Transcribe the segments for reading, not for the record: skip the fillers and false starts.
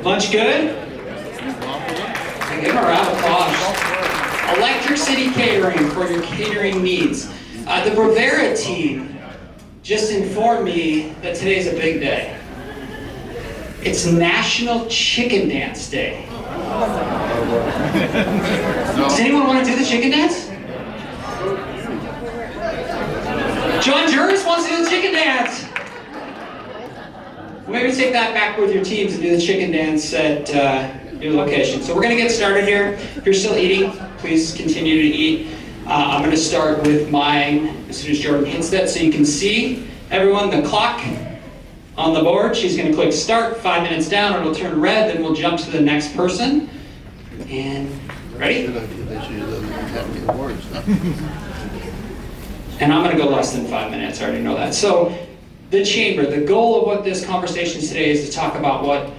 Lunch good? Give them a round of applause. Electricity Catering for your catering needs. The Bravera team just informed me that today's a big day. It's National Chicken Dance Day. Does anyone want to do the chicken dance? John Juris wants to do the chicken dance. Maybe take that back with your teams and do the chicken dance at your location. So we're going to get started here. If you're still eating, please continue to eat. I'm going to start with mine as soon as Jordan hits that, so you can see everyone the clock on the board. She's going to click start. 5 minutes down, it'll turn red. Then we'll jump to the next person. And ready? And I'm going to go less than 5 minutes. I already know that. So the chamber, the goal of what this conversation is today is to talk about what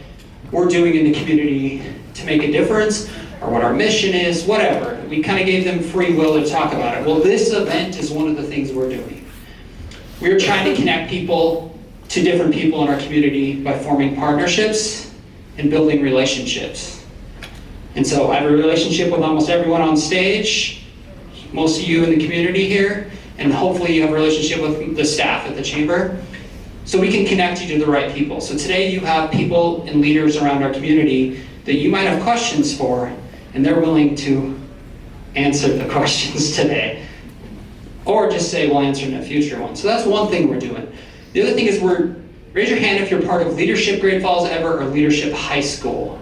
we're doing in the community to make a difference, or what our mission is, whatever. We kind of gave them free will to talk about it. Well, this event is one of the things we're doing. We're trying to connect people to different people in our community by forming partnerships and building relationships. And so I have a relationship with almost everyone on stage, most of you in the community here, and hopefully you have a relationship with the staff at the chamber. So we can connect you to the right people. So today you have people and leaders around our community that you might have questions for, and they're willing to answer the questions today. Or just say, we'll answer in a future one. So that's one thing we're doing. The other thing is raise your hand if you're part of Leadership Great Falls Ever or Leadership High School.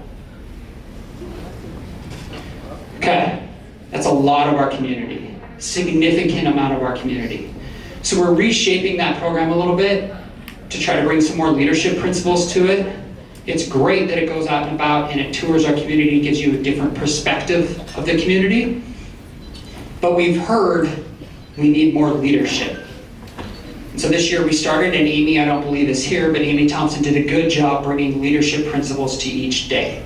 Okay, that's a lot of our community. Significant amount of our community. So we're reshaping that program a little bit to try to bring some more leadership principles to it. It's great that it goes out and about and it tours our community, gives you a different perspective of the community. But we've heard we need more leadership. And so this year we started, and Amy, I don't believe is here, but Amy Thompson did a good job bringing leadership principles to each day.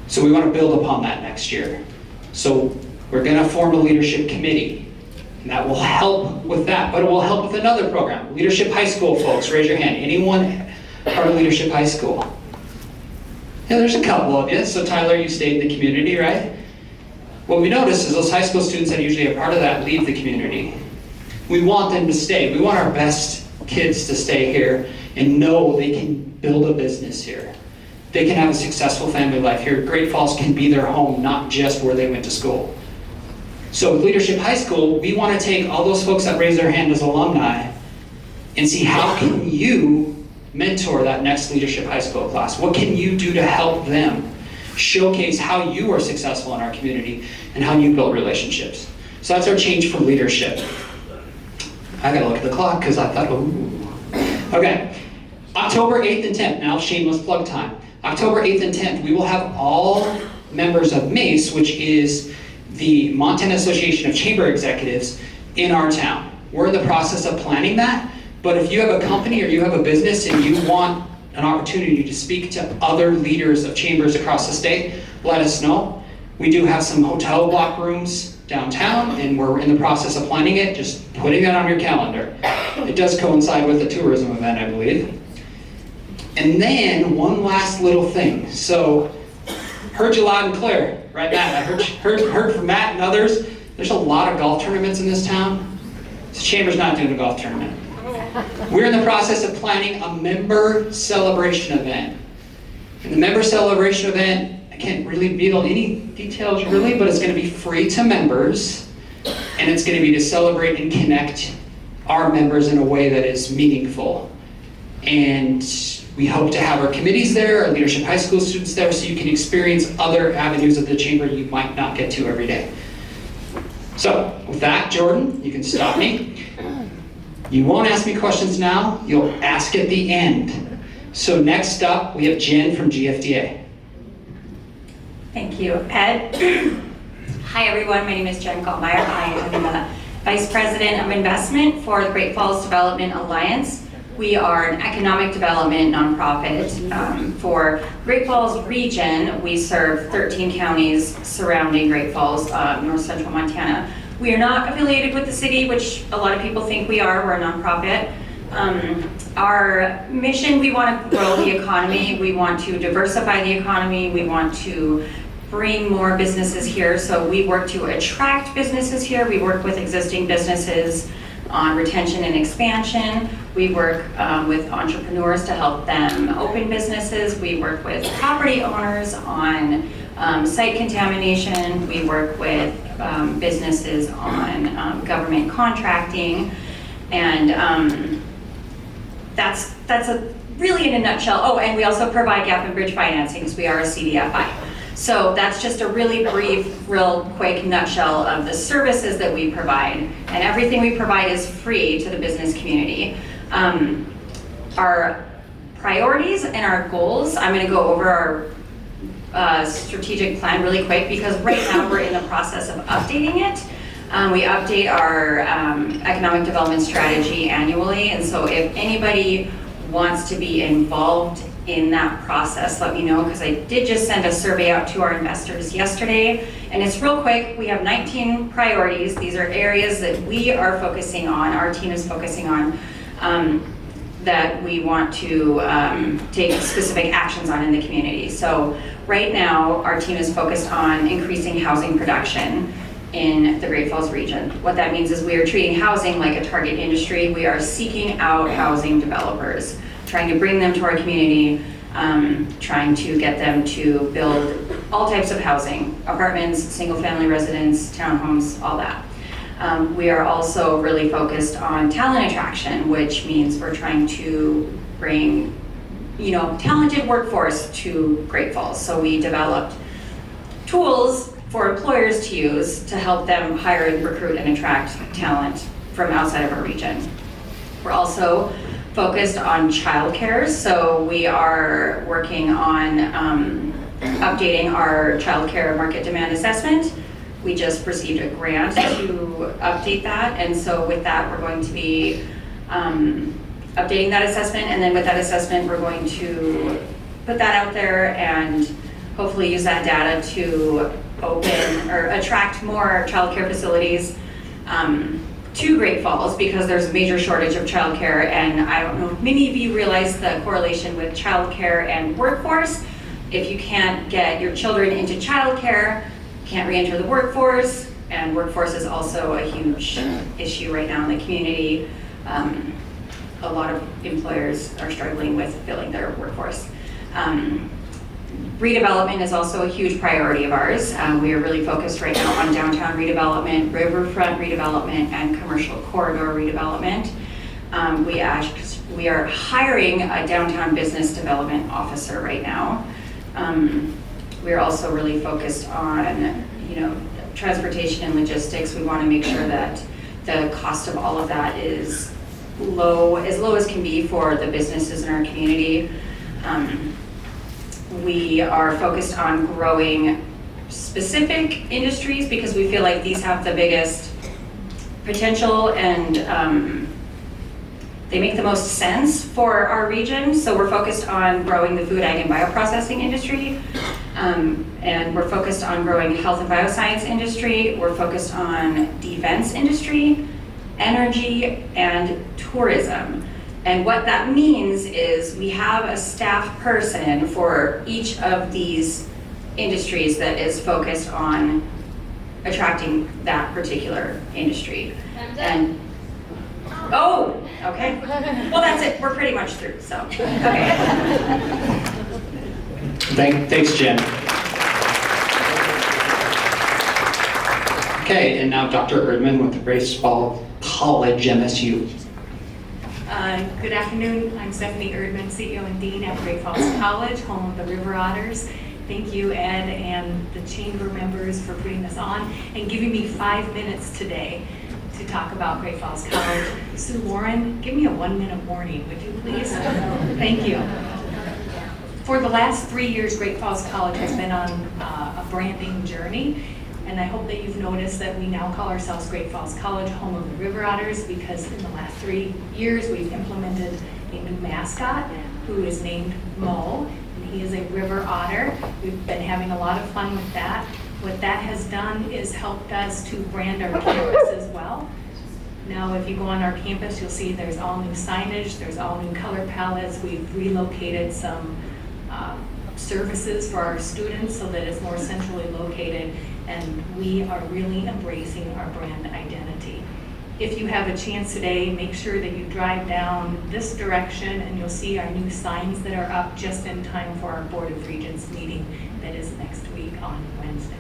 So we want to build upon that next year. So we're going to form a leadership committee. And that will help with that, but it will help with another program. Leadership High School folks, raise your hand. Anyone part of Leadership High School? Yeah, there's a couple of you. So Tyler, you stayed in the community, right? What we notice is those high school students that usually are part of that leave the community. We want them to stay. We want our best kids to stay here and know they can build a business here. They can have a successful family life here. Great Falls can be their home, not just where they went to school. So with Leadership High School, we want to take all those folks that raise their hand as alumni and see how can you mentor that next Leadership High School class? What can you do to help them showcase how you are successful in our community and how you build relationships? So that's our change from leadership. I gotta look at the clock because I thought, ooh. Okay, October 8th and 10th, now shameless plug time. October 8th and 10th, we will have all members of MACE, which is the Montana Association of Chamber Executives, in our town. We're in the process of planning that, but if you have a company or you have a business and you want an opportunity to speak to other leaders of chambers across the state, let us know. We do have some hotel block rooms downtown, and we're in the process of planning it, just putting that on your calendar. It does coincide with the tourism event, I believe. And then one last little thing. So, heard you loud and clear, right, Matt? I heard from Matt and others. There's a lot of golf tournaments in this town. The Chamber's not doing a golf tournament. We're in the process of planning a member celebration event. And the member celebration event, I can't really reveal any details really, but it's going to be free to members, and it's going to be to celebrate and connect our members in a way that is meaningful. And we hope to have our committees there, our Leadership High School students there, so you can experience other avenues of the chamber you might not get to every day. So, with that, Jordan, you can stop me. You won't ask me questions now, you'll ask at the end. So next up, we have Jen from GFDA. Thank you, Ed. Hi everyone, my name is Jen Gottmeyer. I am the Vice President of Investment for the Great Falls Development Alliance. We are an economic development nonprofit for Great Falls region. We serve 13 counties surrounding Great Falls, north central Montana. We are not affiliated with the city, which a lot of people think we are. We're a nonprofit. Our mission, we want to grow the economy, we want to diversify the economy, we want to bring more businesses here. So we work to attract businesses here, we work with existing businesses on retention and expansion. We work with entrepreneurs to help them open businesses. We work with property owners on site contamination. We work with businesses on government contracting. And that's a really in a nutshell. Oh, and we also provide gap and bridge financing because we are a CDFI. So that's just a really brief, real quick nutshell of the services that we provide. And everything we provide is free to the business community. Our priorities and our goals, I'm going to go over our strategic plan really quick because right now we're in the process of updating it. We update our economic development strategy annually, and so if anybody wants to be involved in that process, let me know, because I did just send a survey out to our investors yesterday, and it's real quick. We have 19 priorities. These are areas that we are focusing on, our team is focusing on, that we want to take specific actions on in the community. So right now, our team is focused on increasing housing production in the Great Falls region. What that means is we are treating housing like a target industry. We are seeking out housing developers, trying to bring them to our community, trying to get them to build all types of housing, apartments, single family residence, townhomes, all that. We are also really focused on talent attraction, which means we're trying to bring, talented workforce to Great Falls. So we developed tools for employers to use to help them hire and recruit and attract talent from outside of our region. We're also focused on childcare, so we are working on updating our childcare market demand assessment. We just received a grant to update that, and so with that we're going to be updating that assessment, and then with that assessment we're going to put that out there and hopefully use that data to open or attract more childcare facilities to Great Falls, because there's a major shortage of childcare, and I don't know if many of you realize the correlation with childcare and workforce. If you can't get your children into childcare, you can't re-enter the workforce, and workforce is also a huge issue right now in the community. A lot of employers are struggling with filling their workforce. Redevelopment is also a huge priority of ours. We are really focused right now on downtown redevelopment, riverfront redevelopment, and commercial corridor redevelopment. We are hiring a downtown business development officer right now. We're also really focused on, transportation and logistics. We want to make sure that the cost of all of that is as low as can be for the businesses in our community. We are focused on growing specific industries because we feel like these have the biggest potential and they make the most sense for our region. So we're focused on growing the food, ag, and bioprocessing industry. And we're focused on growing health and bioscience industry. We're focused on defense industry, energy, and tourism. And what that means is we have a staff person for each of these industries that is focused on attracting that particular industry. And oh, okay. Well, that's it. We're pretty much through. So, okay. Thanks, Jen. Okay, and now Dr. Erdman with the Great Falls College MSU. Good afternoon. I'm Stephanie Erdman, CEO and Dean at Great Falls College, home of the River Otters. Thank you, Ed, and the chamber members for putting this on and giving me 5 minutes today to talk about Great Falls College. Sue Warren, give me a 1-minute warning, would you please? Thank you. For the last 3 years, Great Falls College has been on a branding journey, and I hope that you've noticed that we now call ourselves Great Falls College, home of the River Otters, because in the last 3 years we've implemented a new mascot who is named Mo, and he is a river otter. We've been having a lot of fun with that. What that has done is helped us to brand our campus as well. Now, if you go on our campus, you'll see there's all new signage, there's all new color palettes. We've relocated some services for our students so that it's more centrally located, and we are really embracing our brand identity. If you have a chance today, make sure that you drive down this direction and you'll see our new signs that are up just in time for our Board of Regents meeting that is next week on Wednesday.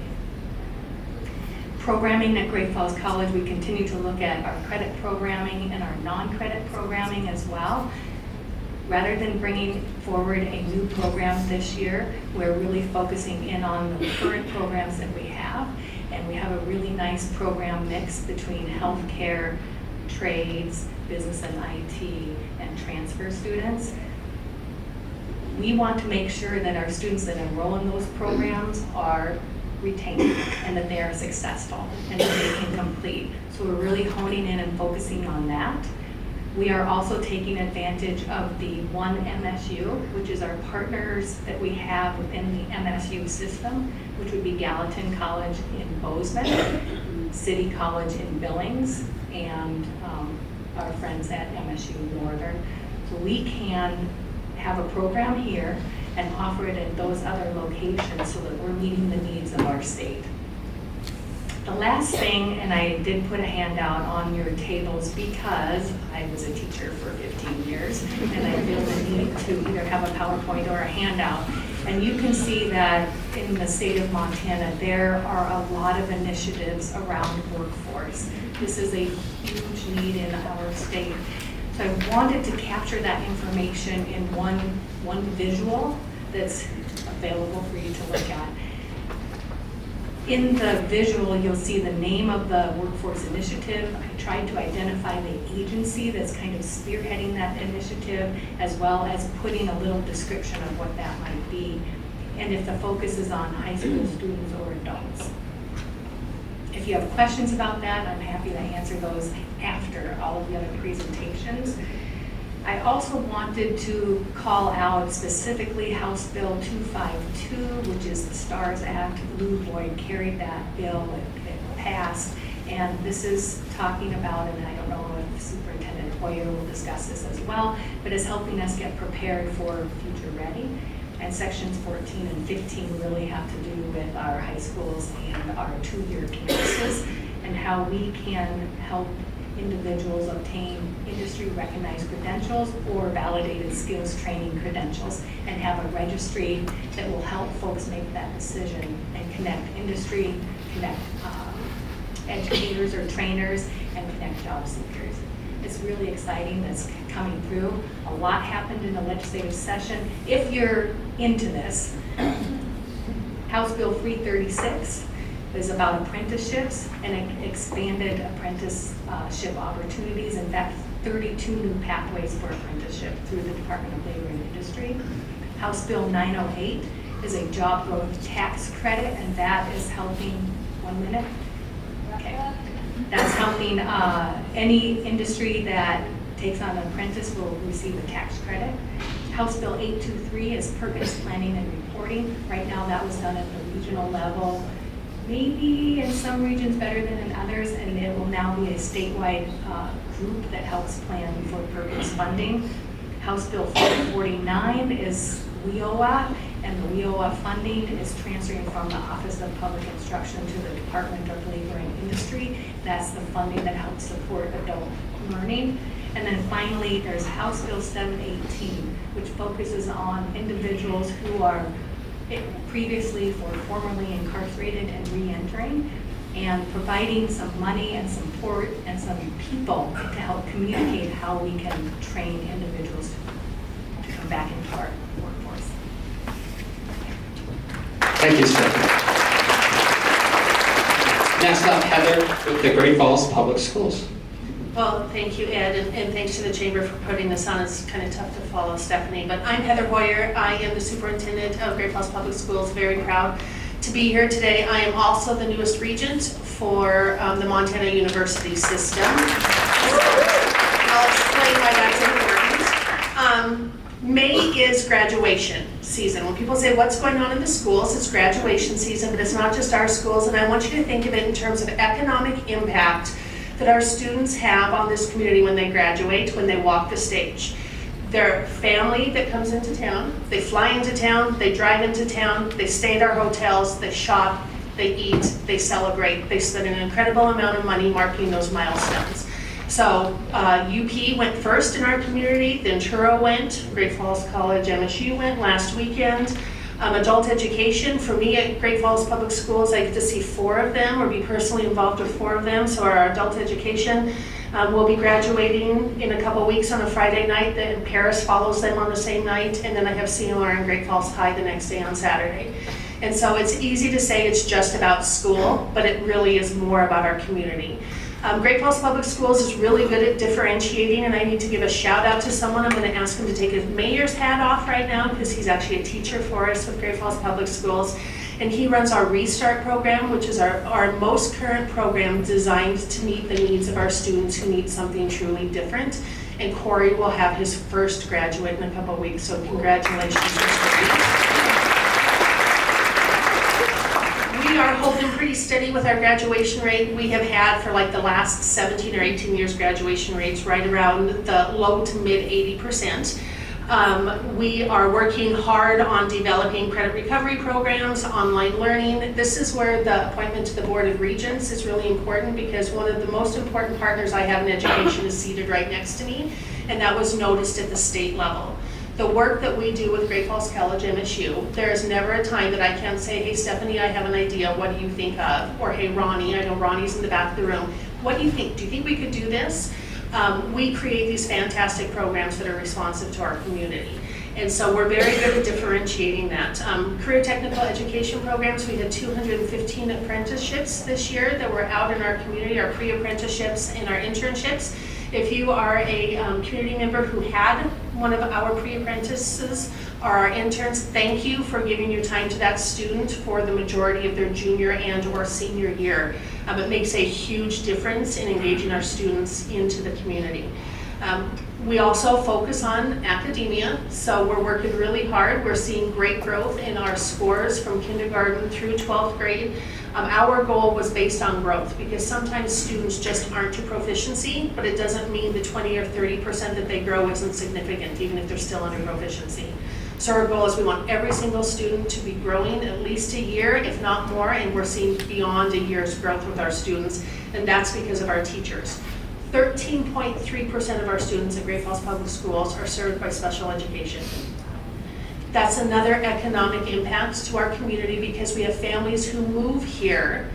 Programming at Great Falls College, we continue to look at our credit programming and our non-credit programming as well. Rather than bringing forward a new program this year, we're really focusing in on the current programs that we have. And we have a really nice program mix between healthcare, trades, business and IT, and transfer students. We want to make sure that our students that enroll in those programs are retained and that they are successful and that they can complete. So we're really honing in and focusing on that. We are also taking advantage of the One MSU, which is our partners that we have within the MSU system, which would be Gallatin College in Bozeman, City College in Billings, and our friends at MSU Northern. So we can have a program here and offer it at those other locations so that we're meeting the needs of our state. The last thing, and I did put a handout on your tables because I was a teacher for 15 years and I feel the need to either have a PowerPoint or a handout. And you can see that in the state of Montana, there are a lot of initiatives around workforce. This is a huge need in our state. So I wanted to capture that information in one visual that's available for you to look at. In the visual, you'll see the name of the workforce initiative. I tried to identify the agency that's kind of spearheading that initiative, as well as putting a little description of what that might be, and if the focus is on high school students or adults. If you have questions about that, I'm happy to answer those after all of the other presentations. I also wanted to call out specifically House Bill 252, which is the STARS Act. Lou Boyd carried that bill, it passed, and this is talking about, and I don't know if Superintendent Hoyer will discuss this as well, but it's helping us get prepared for future ready. And sections 14 and 15 really have to do with our high schools and our two-year campuses and how we can help individuals obtain industry recognized credentials or validated skills training credentials and have a registry that will help folks make that decision and connect industry, connect educators or trainers, and connect job seekers. It's really exciting that's coming through. A lot happened in the legislative session. If you're into this, House Bill 336 is about apprenticeships and expanded apprenticeship opportunities. In fact, 32 new pathways for apprenticeship through the Department of Labor and Industry. House Bill 908 is a job growth tax credit, and that is helping, 1 minute? Okay. That's helping any industry that takes on an apprentice will receive a tax credit. House Bill 823 is purpose planning and reporting. Right now that was done at the regional level, maybe in some regions better than in others, and it will now be a statewide group that helps plan for purpose funding. House Bill 449 is WIOA, and the WIOA funding is transferring from the Office of Public Instruction to the Department of Labor and Industry. That's the funding that helps support adult learning. And then finally, there's House Bill 718, which focuses on individuals who are previously or formerly incarcerated and re-entering, and providing some money and support and some people to help communicate how we can train individuals to come back into our workforce. Thank you, Stephanie. Next up, Heather with the Great Falls Public Schools. Well, thank you, Ed, and thanks to the Chamber for putting this on. It's kind of tough to follow Stephanie, but I'm Heather Hoyer. I am the Superintendent of Great Falls Public Schools. Very proud to be here today. I am also the newest regent for the Montana University system. I'll explain why that's important. May is graduation season. When people say what's going on in the schools, it's graduation season, but it's not just our schools, and I want you to think of it in terms of economic impact that our students have on this community when they graduate, when they walk the stage. Their family that comes into town, they fly into town, they drive into town, they stay at our hotels, they shop, they eat, they celebrate, they spend an incredible amount of money marking those milestones. So UP went first in our community, then Truro went, Great Falls College MSU went last weekend. Adult education, for me at Great Falls Public Schools, I get to see 4 of them or be personally involved with 4 of them. So our adult education will be graduating in a couple weeks on a Friday night, then Paris follows them on the same night, and then I have CMR and Great Falls High the next day on Saturday. And so it's easy to say it's just about school, but it really is more about our community. Great Falls Public Schools is really good at differentiating, and I need to give a shout out to someone. I'm going to ask him to take his mayor's hat off right now because he's actually a teacher for us with Great Falls Public Schools. And he runs our Restart program, which is our most current program designed to meet the needs of our students who need something truly different. And Corey will have his first graduate in a couple weeks, so congratulations, Mr. Lee. We are holding pretty steady with our graduation rate. We have had for like the last 17 or 18 years graduation rates right around the low to mid 80%. We are working hard on developing credit recovery programs, online learning. This is where the appointment to the Board of Regents is really important because one of the most important partners I have in education is seated right next to me, and that was noticed at the state level. The work that we do with Great Falls College MSU, there is never a time that I can say, hey Stephanie, I have an idea, what do you think of? Or hey Ronnie, I know Ronnie's in the back of the room, what do you think? Do you think we could do this? We create these fantastic programs that are responsive to our community. And so we're very good at differentiating that. Career technical education programs, we had 215 apprenticeships this year that were out in our community, our pre-apprenticeships and our internships. If you are a community member who had one of our pre-apprentices or our interns, thank you for giving your time to that student for the majority of their junior and or senior year. It makes a huge difference in engaging our students into the community. We also focus on academia, so we're working really hard. We're seeing great growth in our scores from kindergarten through 12th grade. Our goal was based on growth because sometimes students just aren't to proficiency, but it doesn't mean the 20 or 30% that they grow isn't significant, even if they're still under proficiency. So our goal is we want every single student to be growing at least a year, if not more, and we're seeing beyond a year's growth with our students, and that's because of our teachers. 13.3% of our students at Great Falls Public Schools are served by special education. That's another economic impact to our community because we have families who move here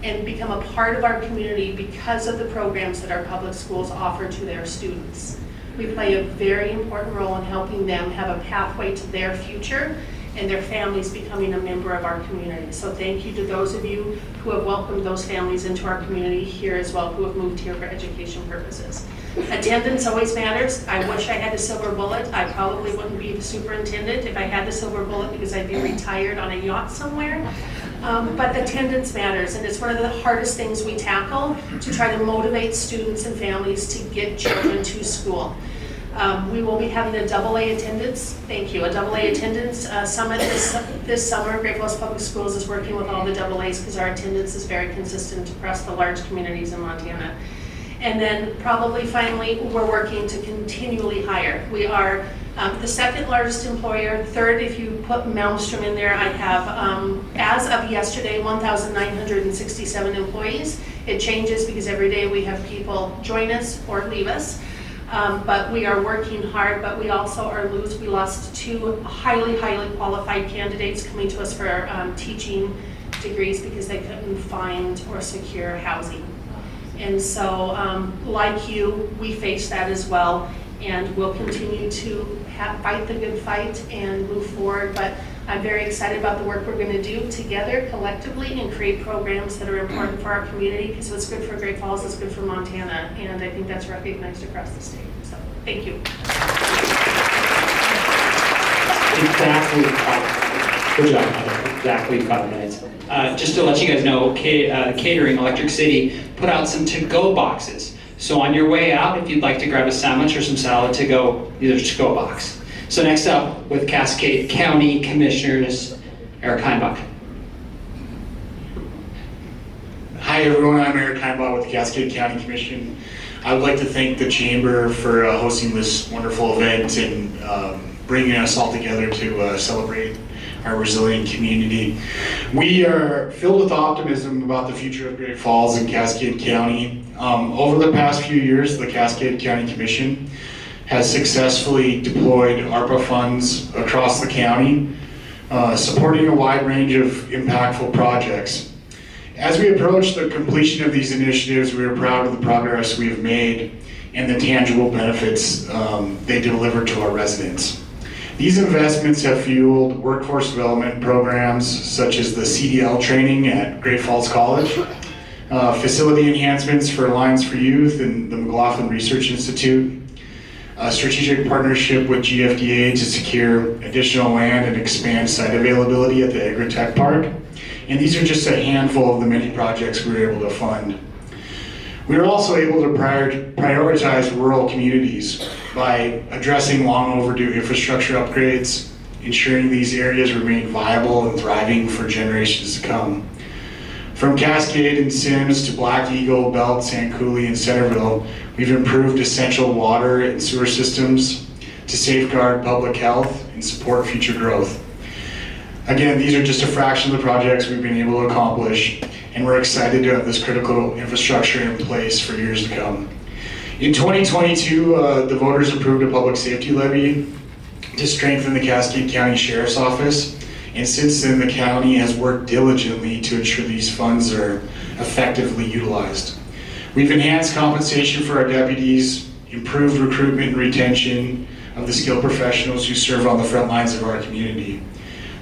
and become a part of our community because of the programs that our public schools offer to their students. We play a very important role in helping them have a pathway to their future and their families becoming a member of our community. So thank you to those of you who have welcomed those families into our community here as well, who have moved here for education purposes. Attendance always matters. I wish I had the silver bullet. I probably wouldn't be the superintendent if I had the silver bullet because I'd be retired on a yacht somewhere. But attendance matters, and it's one of the hardest things we tackle to try to motivate students and families to get children to school. We will be having a AA attendance, thank you, a AA attendance summit this summer. Great Falls Public Schools is working with all the AAs because our attendance is very consistent across the large communities in Montana. And then probably finally, we're working to continually hire. We are the second largest employer, third if you put Malmstrom in there. I have, as of yesterday, 1,967 employees. It changes because every day we have people join us or leave us. But we are working hard, but we also we lost 2 highly qualified candidates coming to us for teaching degrees because they couldn't find or secure housing. And so, like you, we face that as well, and we'll continue to fight the good fight and move forward. But I'm very excited about the work we're going to do together collectively and create programs that are important for our community because what's good for Great Falls is good for Montana, and I think that's recognized across the state. So, thank you. Exactly. Good job, Heather. Exactly 5 minutes. Just to let you guys know, Catering Electric City put out some to-go boxes. So on your way out, if you'd like to grab a sandwich or some salad to go, these are to-go box. So next up, with Cascade County Commissioners, Eric Heinbach. Hi Hi everyone, I'm Eric Heimbach with the Cascade County Commission. I would like to thank the Chamber for hosting this wonderful event and bringing us all together to celebrate our resilient community. We are filled with optimism about the future of Great Falls and Cascade County. Over the past few years, the Cascade County Commission has successfully deployed ARPA funds across the county, supporting a wide range of impactful projects. As we approach the completion of these initiatives, we are proud of the progress we have made and the tangible benefits they deliver to our residents. These investments have fueled workforce development programs such as the CDL training at Great Falls College, facility enhancements for Alliance for Youth and the McLaughlin Research Institute, a strategic partnership with GFDA to secure additional land and expand site availability at the Agritech Park. And these are just a handful of the many projects we were able to fund. We were also able to prioritize rural communities by addressing long overdue infrastructure upgrades, ensuring these areas remain viable and thriving for generations to come. From Cascade and Sims to Black Eagle, Belt, San Cooley, and Centerville, we've improved essential water and sewer systems to safeguard public health and support future growth. Again, these are just a fraction of the projects we've been able to accomplish, and we're excited to have this critical infrastructure in place for years to come. In 2022, the voters approved a public safety levy to strengthen the Cascade County Sheriff's Office, and since then the county has worked diligently to ensure these funds are effectively utilized. We've enhanced compensation for our deputies, improved recruitment and retention of the skilled professionals who serve on the front lines of our community.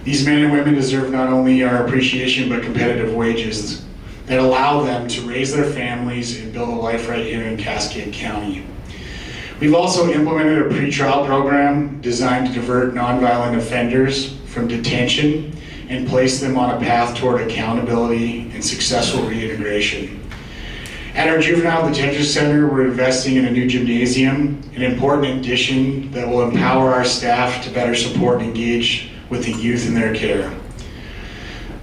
These men and women deserve not only our appreciation, but competitive wages that allow them to raise their families and build a life right here in Cascade County. We've also implemented a pretrial program designed to divert nonviolent offenders from detention and place them on a path toward accountability and successful reintegration. At our Juvenile Detention Center, we're investing in a new gymnasium, an important addition that will empower our staff to better support and engage with the youth in their care.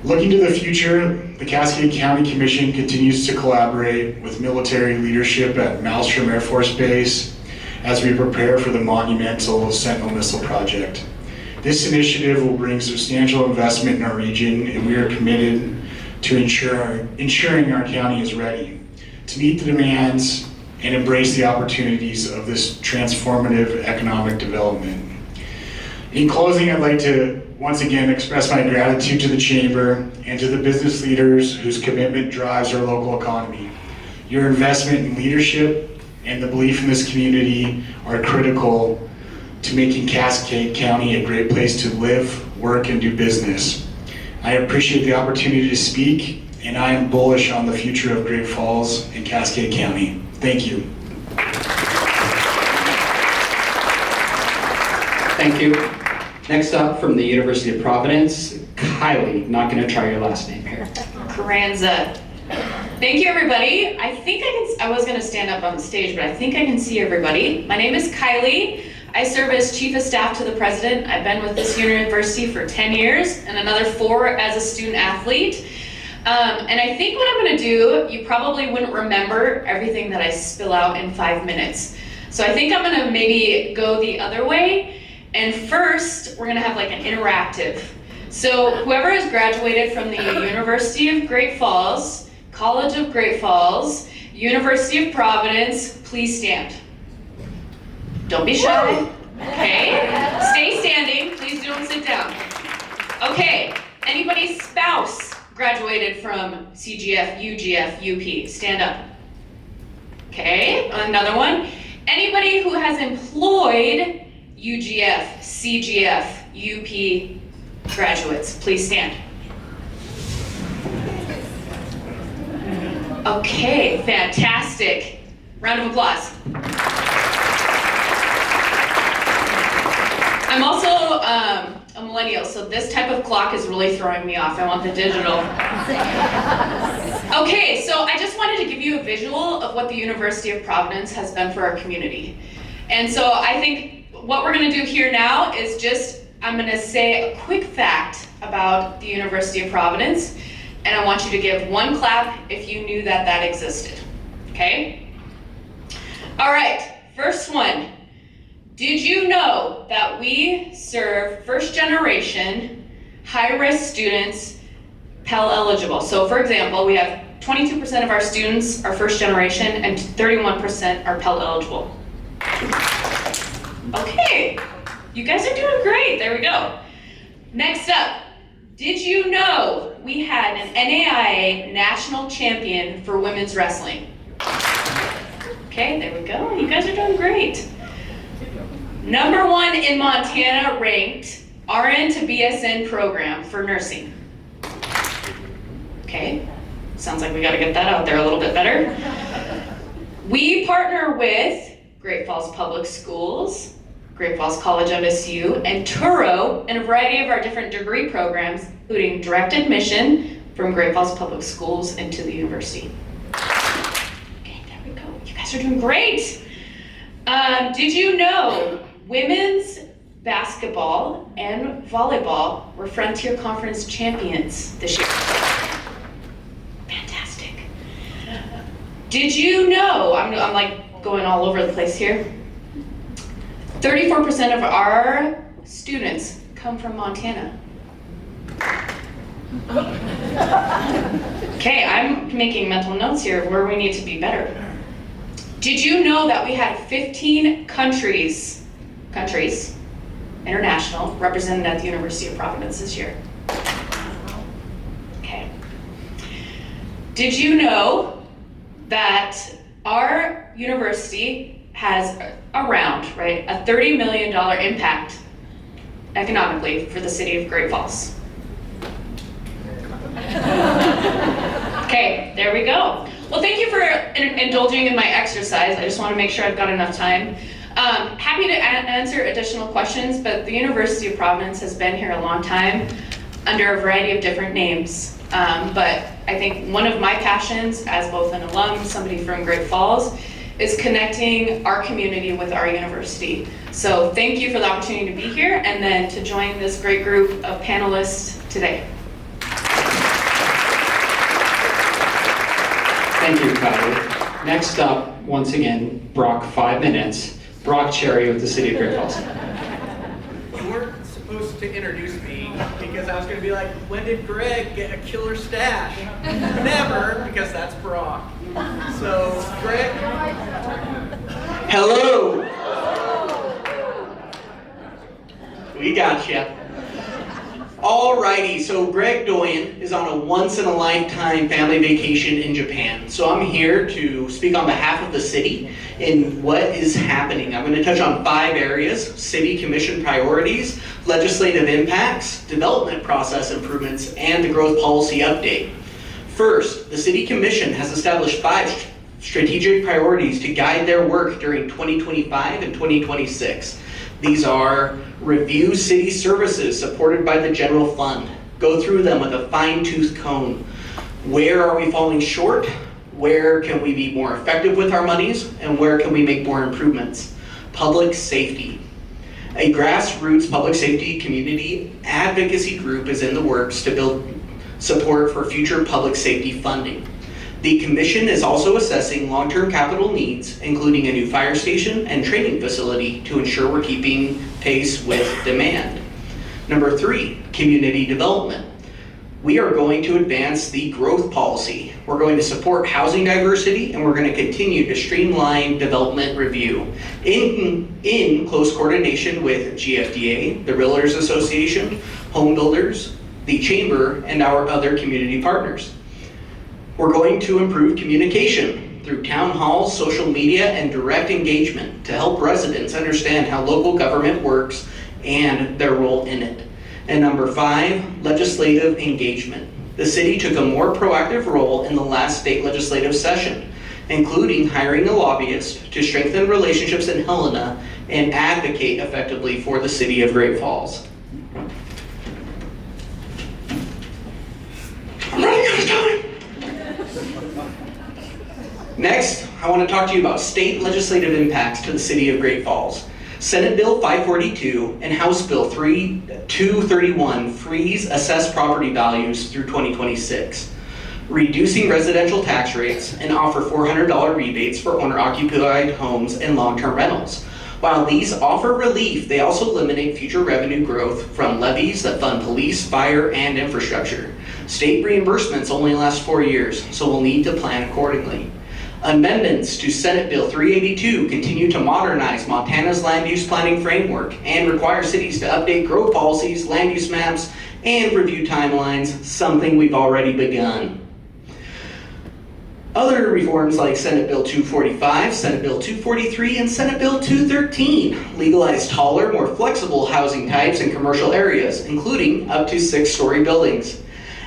Looking to the future, the Cascade County Commission continues to collaborate with military leadership at Malmstrom Air Force Base as we prepare for the monumental Sentinel missile project. This initiative will bring substantial investment in our region, and we are committed to ensuring our county is ready to meet the demands and embrace the opportunities of this transformative economic development. In closing, I'd like to once again express my gratitude to the Chamber and to the business leaders whose commitment drives our local economy. Your investment in leadership and the belief in this community are critical to making Cascade County a great place to live, work, and do business. I appreciate the opportunity to speak, and I am bullish on the future of Great Falls and Cascade County. Thank you. Thank you. Next up, from the University of Providence, Kylie. Not going to try your last name here. Carranza. Thank you, everybody. I was going to stand up on the stage, but I think I can see everybody. My name is Kylie. I serve as Chief of Staff to the President. I've been with this university for 10 years and another 4 as a student athlete. And I think what I'm going to do, you probably wouldn't remember everything that I spill out in 5 minutes. So I think I'm going to maybe go the other way. And first, we're gonna have like an interactive. So whoever has graduated from the University of Great Falls, College of Great Falls, University of Providence, please stand. Don't be shy, okay? Stay standing, please don't sit down. Okay, anybody's spouse graduated from CGF, UGF, UP, stand up. Okay, another one. Anybody who has employed UGF, CGF, UP graduates, please stand. Okay, fantastic. Round of applause. I'm also a millennial, so this type of clock is really throwing me off. I want the digital. Okay, so I just wanted to give you a visual of what the University of Providence has been for our community. And so I think what we're going to do here now is I'm going to say a quick fact about the University of Providence. and I want you to give one clap if you knew that that existed, okay? All right, first one. Did you know that we serve first generation, high-risk students, Pell eligible? So for example, we have 22% of our students are first generation and 31% are Pell eligible. Okay, you guys are doing great, there we go. Next up, did you know we had an NAIA national champion for women's wrestling? Okay, there we go, you guys are doing great. Number 1 in Montana ranked RN to BSN program for nursing. Okay, sounds like we gotta get that out there a little bit better. We partner with Great Falls Public Schools, Great Falls College MSU, and Turo in a variety of our different degree programs, including direct admission from Great Falls Public Schools into the university. Okay, there we go. You guys are doing great. Did you know women's basketball and volleyball were Frontier Conference champions this year? Fantastic. Did you know, I'm like going all over the place here, 34% of our students come from Montana. Okay, I'm making mental notes here of where we need to be better. Did you know that we had 15 countries, international, represented at the University of Providence this year? Okay. Did you know that our university has around, right, a $30 million impact economically for the city of Great Falls? Okay, there we go. Well, thank you for indulging in my exercise. I just want to make sure I've got enough time. Happy to answer additional questions, but the University of Providence has been here a long time under a variety of different names. But I think one of my passions as both an alum, somebody from Great Falls, is connecting our community with our university. So thank you for the opportunity to be here and then to join this great group of panelists today. Thank you, Kylie. Next up, once again, Brock, 5 minutes. Brock Cherry with the City of Great Falls. You weren't supposed to introduce me because I was going to be like, when did Greg get a killer stash? Never, because that's Brock. So, Greg. Hello. We got you. Alrighty, so Greg Doyen is on a once-in-a-lifetime family vacation in Japan. So I'm here to speak on behalf of the city in what is happening. I'm going to touch on 5 areas: city commission priorities, legislative impacts, development process improvements, and the growth policy update. First, the city commission has established 5 strategic priorities to guide their work during 2025 and 2026. These are: review city services supported by the general fund. Go through them with a fine-tooth comb. Where are we falling short? Where can we be more effective with our monies? And where can we make more improvements? Public safety. A grassroots public safety community advocacy group is in the works to build support for future public safety funding. The commission is also assessing long-term capital needs, including a new fire station and training facility, to ensure we're keeping pace with demand. Number 3, community development. We are going to advance the growth policy. We're going to support housing diversity, and we're going to continue to streamline development review in close coordination with GFDA, the Realtors Association, home builders, the Chamber, and our other community partners. We're going to improve communication through town halls, social media, and direct engagement to help residents understand how local government works and their role in it. And number 5, legislative engagement. The city took a more proactive role in the last state legislative session, including hiring a lobbyist to strengthen relationships in Helena and advocate effectively for the city of Great Falls. I'm running out of time. Next, I want to talk to you about state legislative impacts to the city of Great Falls. Senate Bill 542 and House Bill 231 freeze assessed property values through 2026. reducing residential tax rates, and offer $400 rebates for owner-occupied homes and long-term rentals. While these offer relief, they also eliminate future revenue growth from levies that fund police, fire, and infrastructure. State reimbursements only last 4 years, so we'll need to plan accordingly. Amendments to Senate Bill 382 continue to modernize Montana's land use planning framework and require cities to update growth policies, land use maps, and review timelines, something we've already begun. Other reforms like Senate Bill 245, Senate Bill 243, and Senate Bill 213 legalize taller, more flexible housing types in commercial areas, including up to 6-story buildings.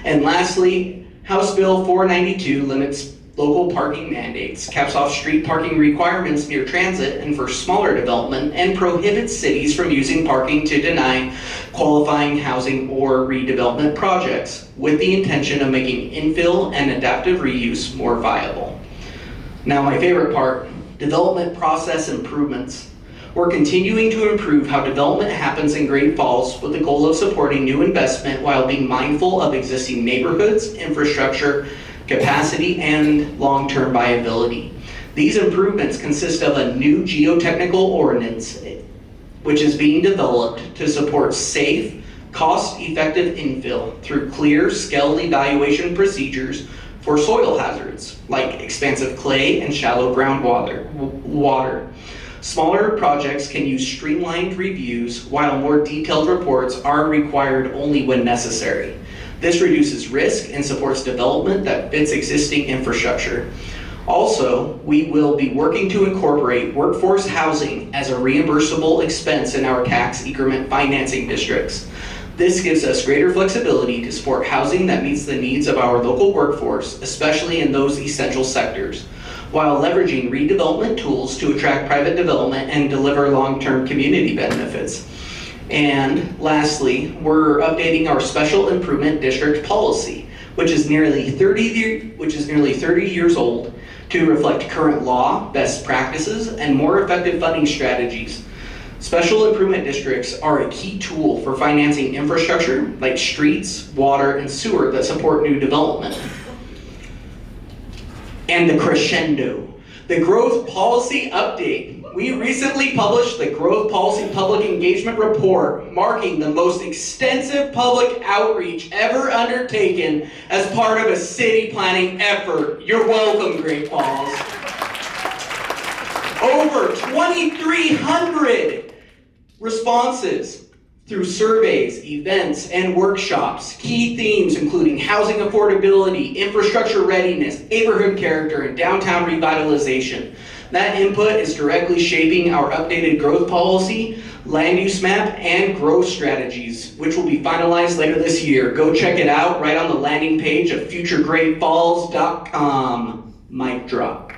And lastly, House Bill 492 limits local parking mandates, caps off street parking requirements near transit and for smaller development, and prohibits cities from using parking to deny qualifying housing or redevelopment projects, with the intention of making infill and adaptive reuse more viable. Now my favorite part, development process improvements. We're continuing to improve how development happens in Great Falls with the goal of supporting new investment while being mindful of existing neighborhoods, infrastructure, capacity, and long-term viability. These improvements consist of a new geotechnical ordinance, which is being developed to support safe, cost-effective infill through clear, scaled evaluation procedures for soil hazards, like expansive clay and shallow groundwater. Smaller projects can use streamlined reviews, while more detailed reports are required only when necessary. This reduces risk and supports development that fits existing infrastructure. Also, we will be working to incorporate workforce housing as a reimbursable expense in our tax increment financing districts. This gives us greater flexibility to support housing that meets the needs of our local workforce, especially in those essential sectors, while leveraging redevelopment tools to attract private development and deliver long-term community benefits. And lastly, we're updating our special improvement district policy, which is nearly 30 years old, to reflect current law, best practices, and more effective funding strategies. Special improvement districts are a key tool for financing infrastructure like streets, water, and sewer that support new development. And the crescendo, the growth policy update. We recently published the Growth Policy Public Engagement Report, marking the most extensive public outreach ever undertaken as part of a city planning effort. You're welcome, Great Falls. Over 2,300 responses through surveys, events, and workshops. Key themes including housing affordability, infrastructure readiness, neighborhood character, and downtown revitalization. That input is directly shaping our updated growth policy, land use map, and growth strategies, which will be finalized later this year. Go check it out right on the landing page of futuregreatfalls.com. Mic drop.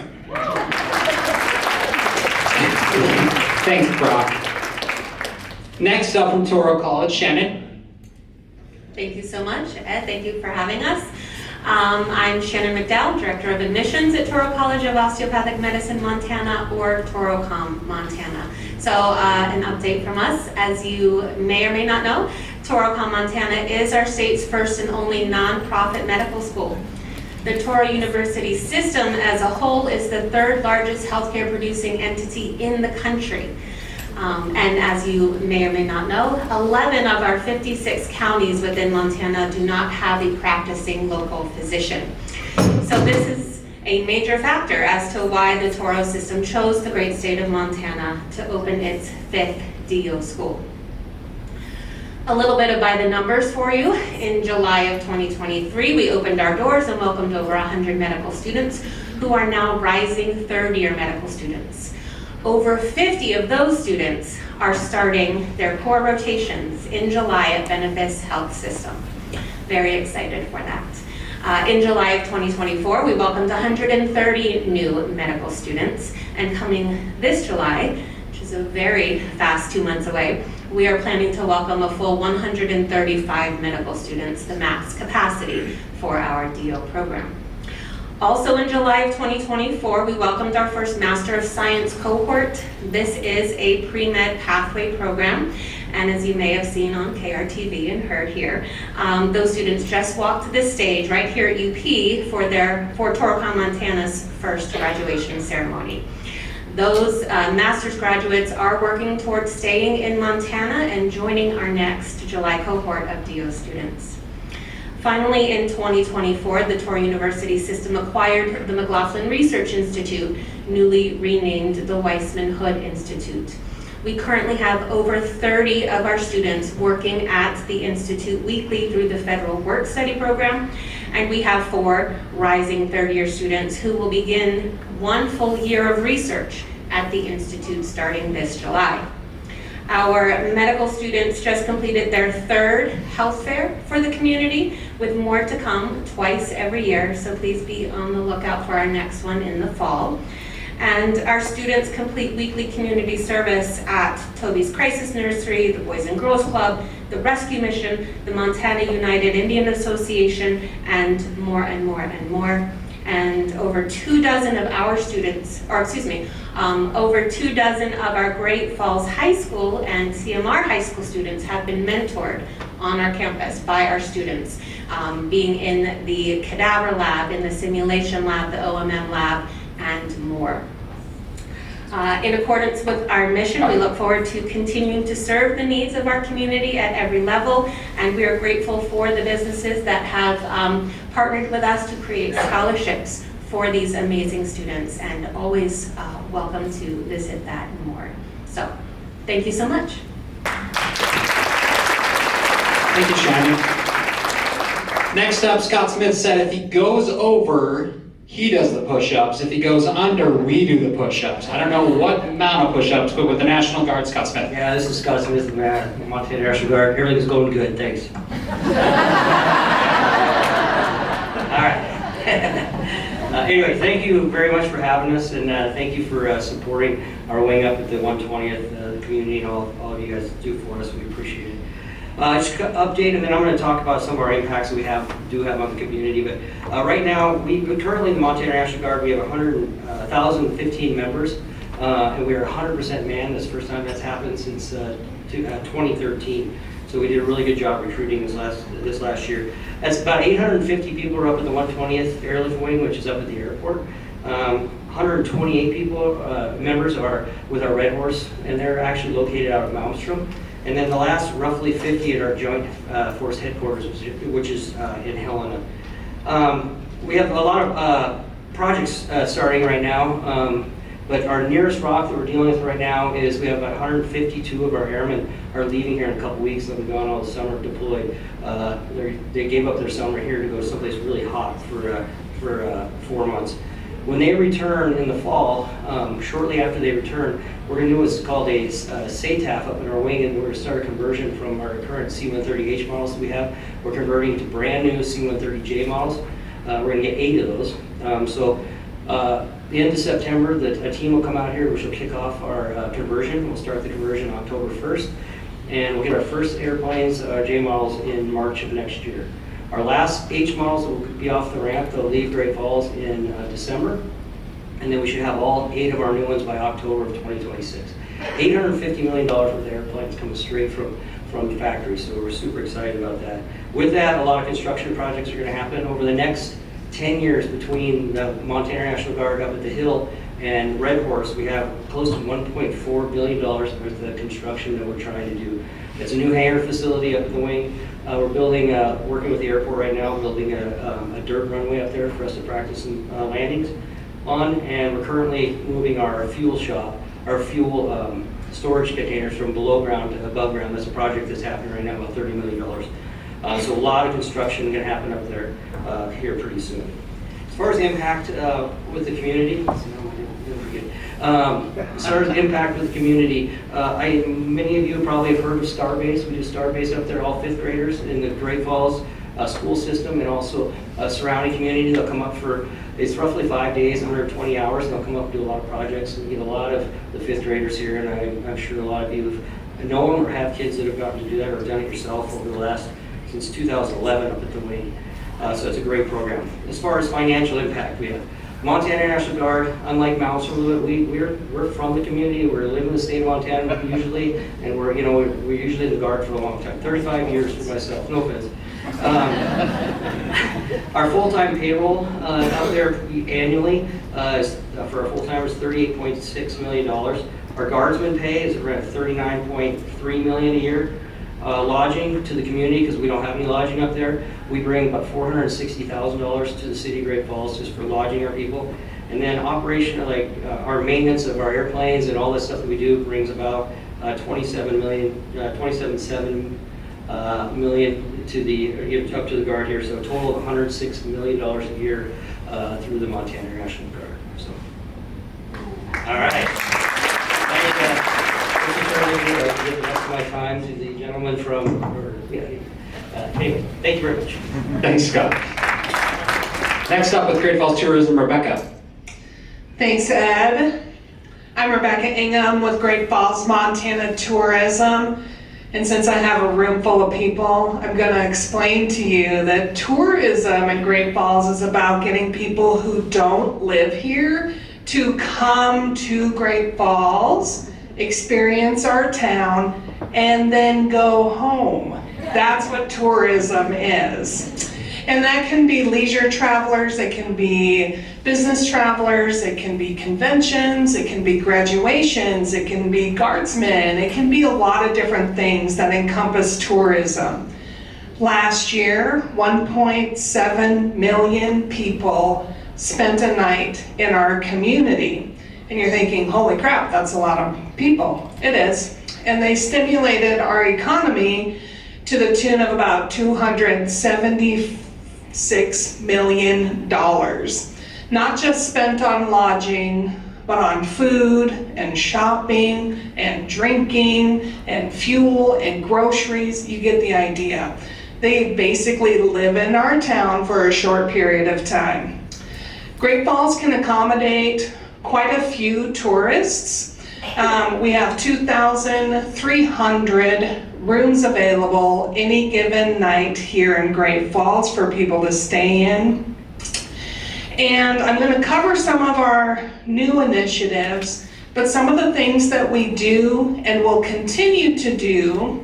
Thanks, Brock. Next up from Toro College, Shannon. Thank you so much, Ed. Thank you for having us. I'm Shannon McDowell, Director of Admissions at Toro College of Osteopathic Medicine, Montana, or ToroCom, Montana. So an update from us. As you may or may not know, ToroCom, Montana is our state's first and only nonprofit medical school. The Toro University system as a whole is the third largest healthcare producing entity in the country. And as you may or may not know, 11 of our 56 counties within Montana do not have a practicing local physician. So this is a major factor as to why the Toro system chose the great state of Montana to open its 5th DO school. A little bit of by the numbers for you. In July of 2023, we opened our doors and welcomed over 100 medical students who are now rising third-year medical students. Over 50 of those students are starting their core rotations in July at Benefice Health System. Very excited for that. In July of 2024, we welcomed 130 new medical students, and coming this July, which is a very fast 2 months away, we are planning to welcome a full 135 medical students, the max capacity for our DO program. Also in July of 2024, we welcomed our first Master of Science cohort. This is a pre-med pathway program, And as you may have seen on KRTV and heard here, those students just walked to this stage right here at UP for Torocon, Montana's first graduation ceremony. Those master's graduates are working towards staying in Montana and joining our next July cohort of DO students. Finally, in 2024, the Touro University System acquired the McLaughlin Research Institute, newly renamed the Weissman Hood Institute. We currently have over 30 of our students working at the Institute weekly through the Federal Work Study Program, and we have 4 rising third-year students who will begin 1 full year of research at the Institute starting this July. Our medical students just completed their 3rd health fair for the community, with more to come twice every year, so please be on the lookout for our next one in the fall. And our students complete weekly community service at Toby's Crisis Nursery, the Boys and Girls Club, the Rescue Mission, the Montana United Indian Association, and more and more and more. And over 24 of our students, over 24 of our Great Falls High School and CMR High School students have been mentored on our campus by our students, being in the cadaver lab, in the simulation lab, the OMM lab, and more. In accordance with our mission, we look forward to continuing to serve the needs of our community at every level, and we are grateful for the businesses that have partnered with us to create scholarships for these amazing students, and always welcome to visit that and more. So, thank you so much. Thank you, Shannon. Next up, Scott Smith said if he goes over, he does the push-ups. If he goes under, we do the push-ups. I don't know what amount of push-ups, but with the National Guard, Scott Smith. Yeah, this is Scott Smith, the Montana National Guard. Everything's going good, thanks. All right. Anyway, thank you very much for having us, and thank you for supporting our wing up at the 120th, the community, and all of you guys do for us. We appreciate it. Just update, and then I'm going to talk about some of our impacts that we do have on the community. But right now, we currently in the Montana National Guard, we have 1,015 members, and we are 100% manned. That's the first time that's happened since 2013. So we did a really good job recruiting this last year. That's about 850 people are up at the 120th Airlift Wing, which is up at the airport. 128 people, members are with our Red Horse, and they're actually located out of Malmstrom. And then the last roughly 50 at our Joint Force Headquarters, which is in Helena. We have a lot of projects starting right now, but our nearest rock that we're dealing with right now is we have about 152 of our airmen are leaving here in a couple weeks. They've been gone all the summer deployed. They gave up their summer here to go someplace really hot for 4 months. When they return in the fall, shortly after they return, we're going to do what's called a SATAF up in our wing, and we're going to start a conversion from our current C-130H models that we have. We're converting to brand new C-130J models. We're going to get 8 of those. So the end of September, a team will come out here, which will kick off our conversion. We'll start the conversion October 1st, and we'll get our first airplanes, J models, in March of next year. Our last H models will be off the ramp. They'll leave Great Falls in December, and then we should have all 8 of our new ones by October of 2026. $850 million worth of airplanes coming straight from the factory, so we're super excited about that. With that, a lot of construction projects are going to happen over the next 10 years between the Montana National Guard up at the Hill and Red Horse. We have close to $1.4 billion worth of construction that we're trying to do. It's a new hangar facility up at the wing. We're building, working with the airport right now, building a dirt runway up there for us to practice some landings on, and we're currently moving our fuel shop, our fuel storage containers from below ground to above ground. That's a project that's happening right now, about $30 million. So a lot of construction going to happen up there here pretty soon. As far as impact with the community, as far as impact with the community, many of you probably have heard of Starbase. We do Starbase up there, all 5th graders in the Great Falls school system, and also surrounding community. They'll come up for, it's roughly 5 days, 120 hours, and they'll come up and do a lot of projects. And we get a lot of the 5th graders here, and I'm sure a lot of you know them or have kids that have gotten to do that or done it yourself over the last, since 2011 up at the wing. So it's a great program. As far as financial impact, we have Montana National Guard, unlike Mounts, we're from the community. We're living in the state of Montana usually, and we're usually in the Guard for a long time. 35 years for myself. No offense. Our full-time payroll out there annually for our full-timers $38.6 million. Our guardsman pay is around $39.3 million a year. Lodging to the community, because we don't have any lodging up there, we bring about $460,000 to the city of Great Falls just for lodging our people. And then operation, like our maintenance of our airplanes and all this stuff that we do brings about $27.7 million to the up to the Guard here. So a total of $106 million a year through the Montana National Guard. So, all right. I'll give the rest of my time to the gentleman from, anyway, thank you very much. Thanks, Scott. Next up with Great Falls Tourism, Rebecca. Thanks, Ed. I'm Rebecca Ingham with Great Falls, Montana Tourism. And since I have a room full of people, I'm going to explain to you that tourism in Great Falls is about getting people who don't live here to come to Great Falls, experience our town, and then go home. That's what tourism is. And that can be leisure travelers, it can be business travelers, it can be conventions, it can be graduations, it can be guardsmen, it can be a lot of different things that encompass tourism. Last year, 1.7 million people spent a night in our community. And you're thinking, holy crap, that's a lot of people. It is. And they stimulated our economy to the tune of about $276 million. Not just spent on lodging, but on food and shopping and drinking and fuel and groceries. You get the idea. They basically live in our town for a short period of time. Great Falls can accommodate quite a few tourists. We have 2,300 rooms available any given night here in Great Falls for people to stay in. And I'm going to cover some of our new initiatives, but some of the things that we do and will continue to do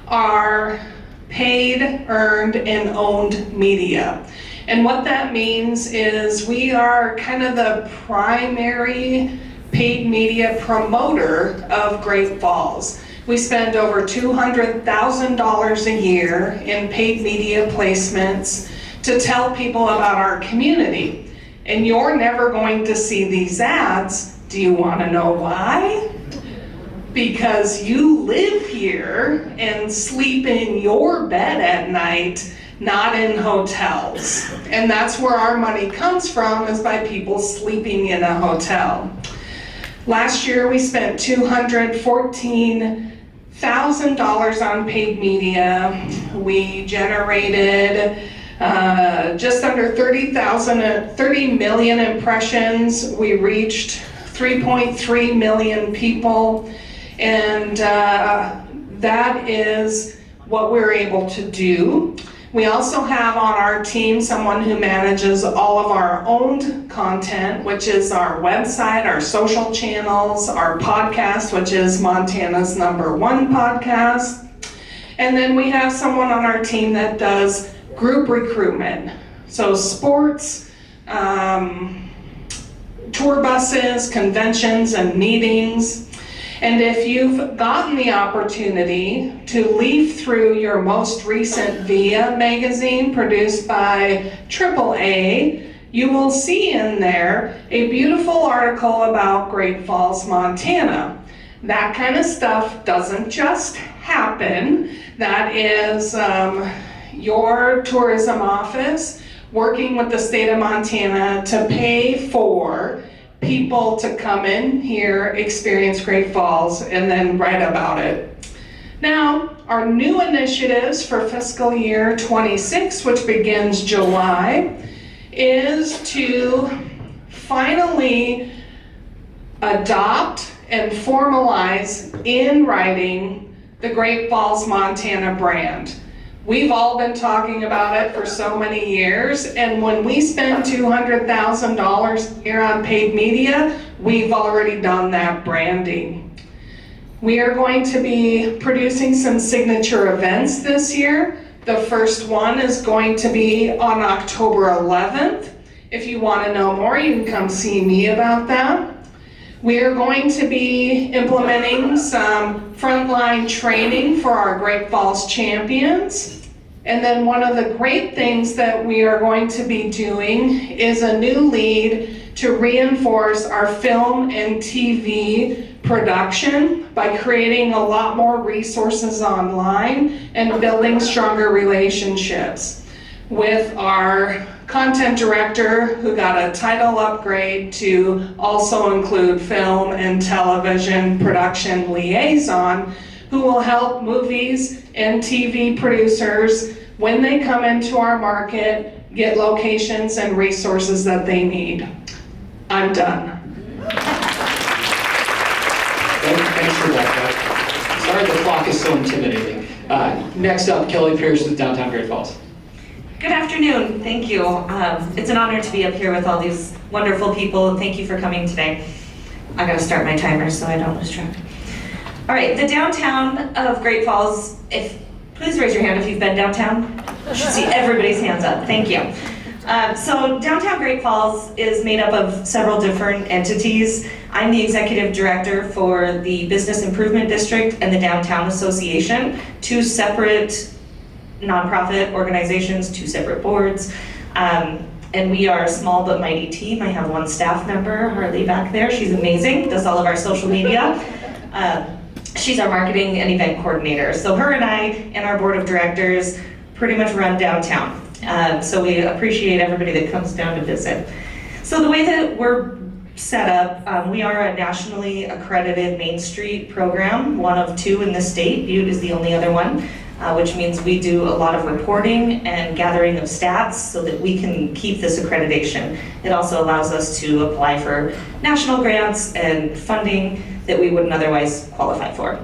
are paid, earned, and owned media. And what that means is we are kind of the primary paid media promoter of Great Falls. We spend over $200,000 a year in paid media placements to tell people about our community. And you're never going to see these ads. Do you want to know why? Because you live here and sleep in your bed at night, not in hotels. And that's where our money comes from, is by people sleeping in a hotel. Last year we spent $214,000 on paid media. We generated just under 30 million impressions. We reached 3.3 million people. And that is what we're able to do. We also have on our team someone who manages all of our owned content, which is our website, our social channels, our podcast, which is Montana's #1 podcast. And then we have someone on our team that does group recruitment. So sports, tour buses, conventions, and meetings. And if you've gotten the opportunity to leaf through your most recent VIA magazine produced by AAA, you will see in there a beautiful article about Great Falls, Montana. That kind of stuff doesn't just happen. That is your tourism office working with the state of Montana to pay for people to come in here, experience Great Falls, and then write about it. Now, our new initiatives for fiscal year 26, which begins July, is to finally adopt and formalize in writing the Great Falls, Montana brand. We've all been talking about it for so many years, and when we spend $200,000 a year on paid media, we've already done that branding. We are going to be producing some signature events this year. The first one is going to be on October 11th. If you want to know more, you can come see me about that. We are going to be implementing some frontline training for our Great Falls champions. And then one of the great things that we are going to be doing is a new lead to reinforce our film and TV production by creating a lot more resources online and building stronger relationships with our content director, who got a title upgrade to also include film and television production liaison, who will help movies and TV producers, when they come into our market, get locations and resources that they need. I'm done. Thanks for that. Sorry the clock is so intimidating. Next up, Kelly Pierce with Downtown Great Falls. Good afternoon, thank you. It's an honor to be up here with all these wonderful people, and thank you for coming today. I gotta start my timer so I don't lose track. All right, the downtown of Great Falls, please raise your hand if you've been downtown. I should see everybody's hands up, thank you. So downtown Great Falls is made up of several different entities. I'm the executive director for the Business Improvement District and the Downtown Association, two separate nonprofit organizations, two separate boards. And we are a small but mighty team. I have one staff member, Harley, back there. She's amazing, does all of our social media. She's our marketing and event coordinator. So her and I and our board of directors pretty much run downtown. So we appreciate everybody that comes down to visit. So the way that we're set up, we are a nationally accredited Main Street program, one of two in the state. Butte is the only other one, which means we do a lot of reporting and gathering of stats so that we can keep this accreditation. It also allows us to apply for national grants and funding that we wouldn't otherwise qualify for.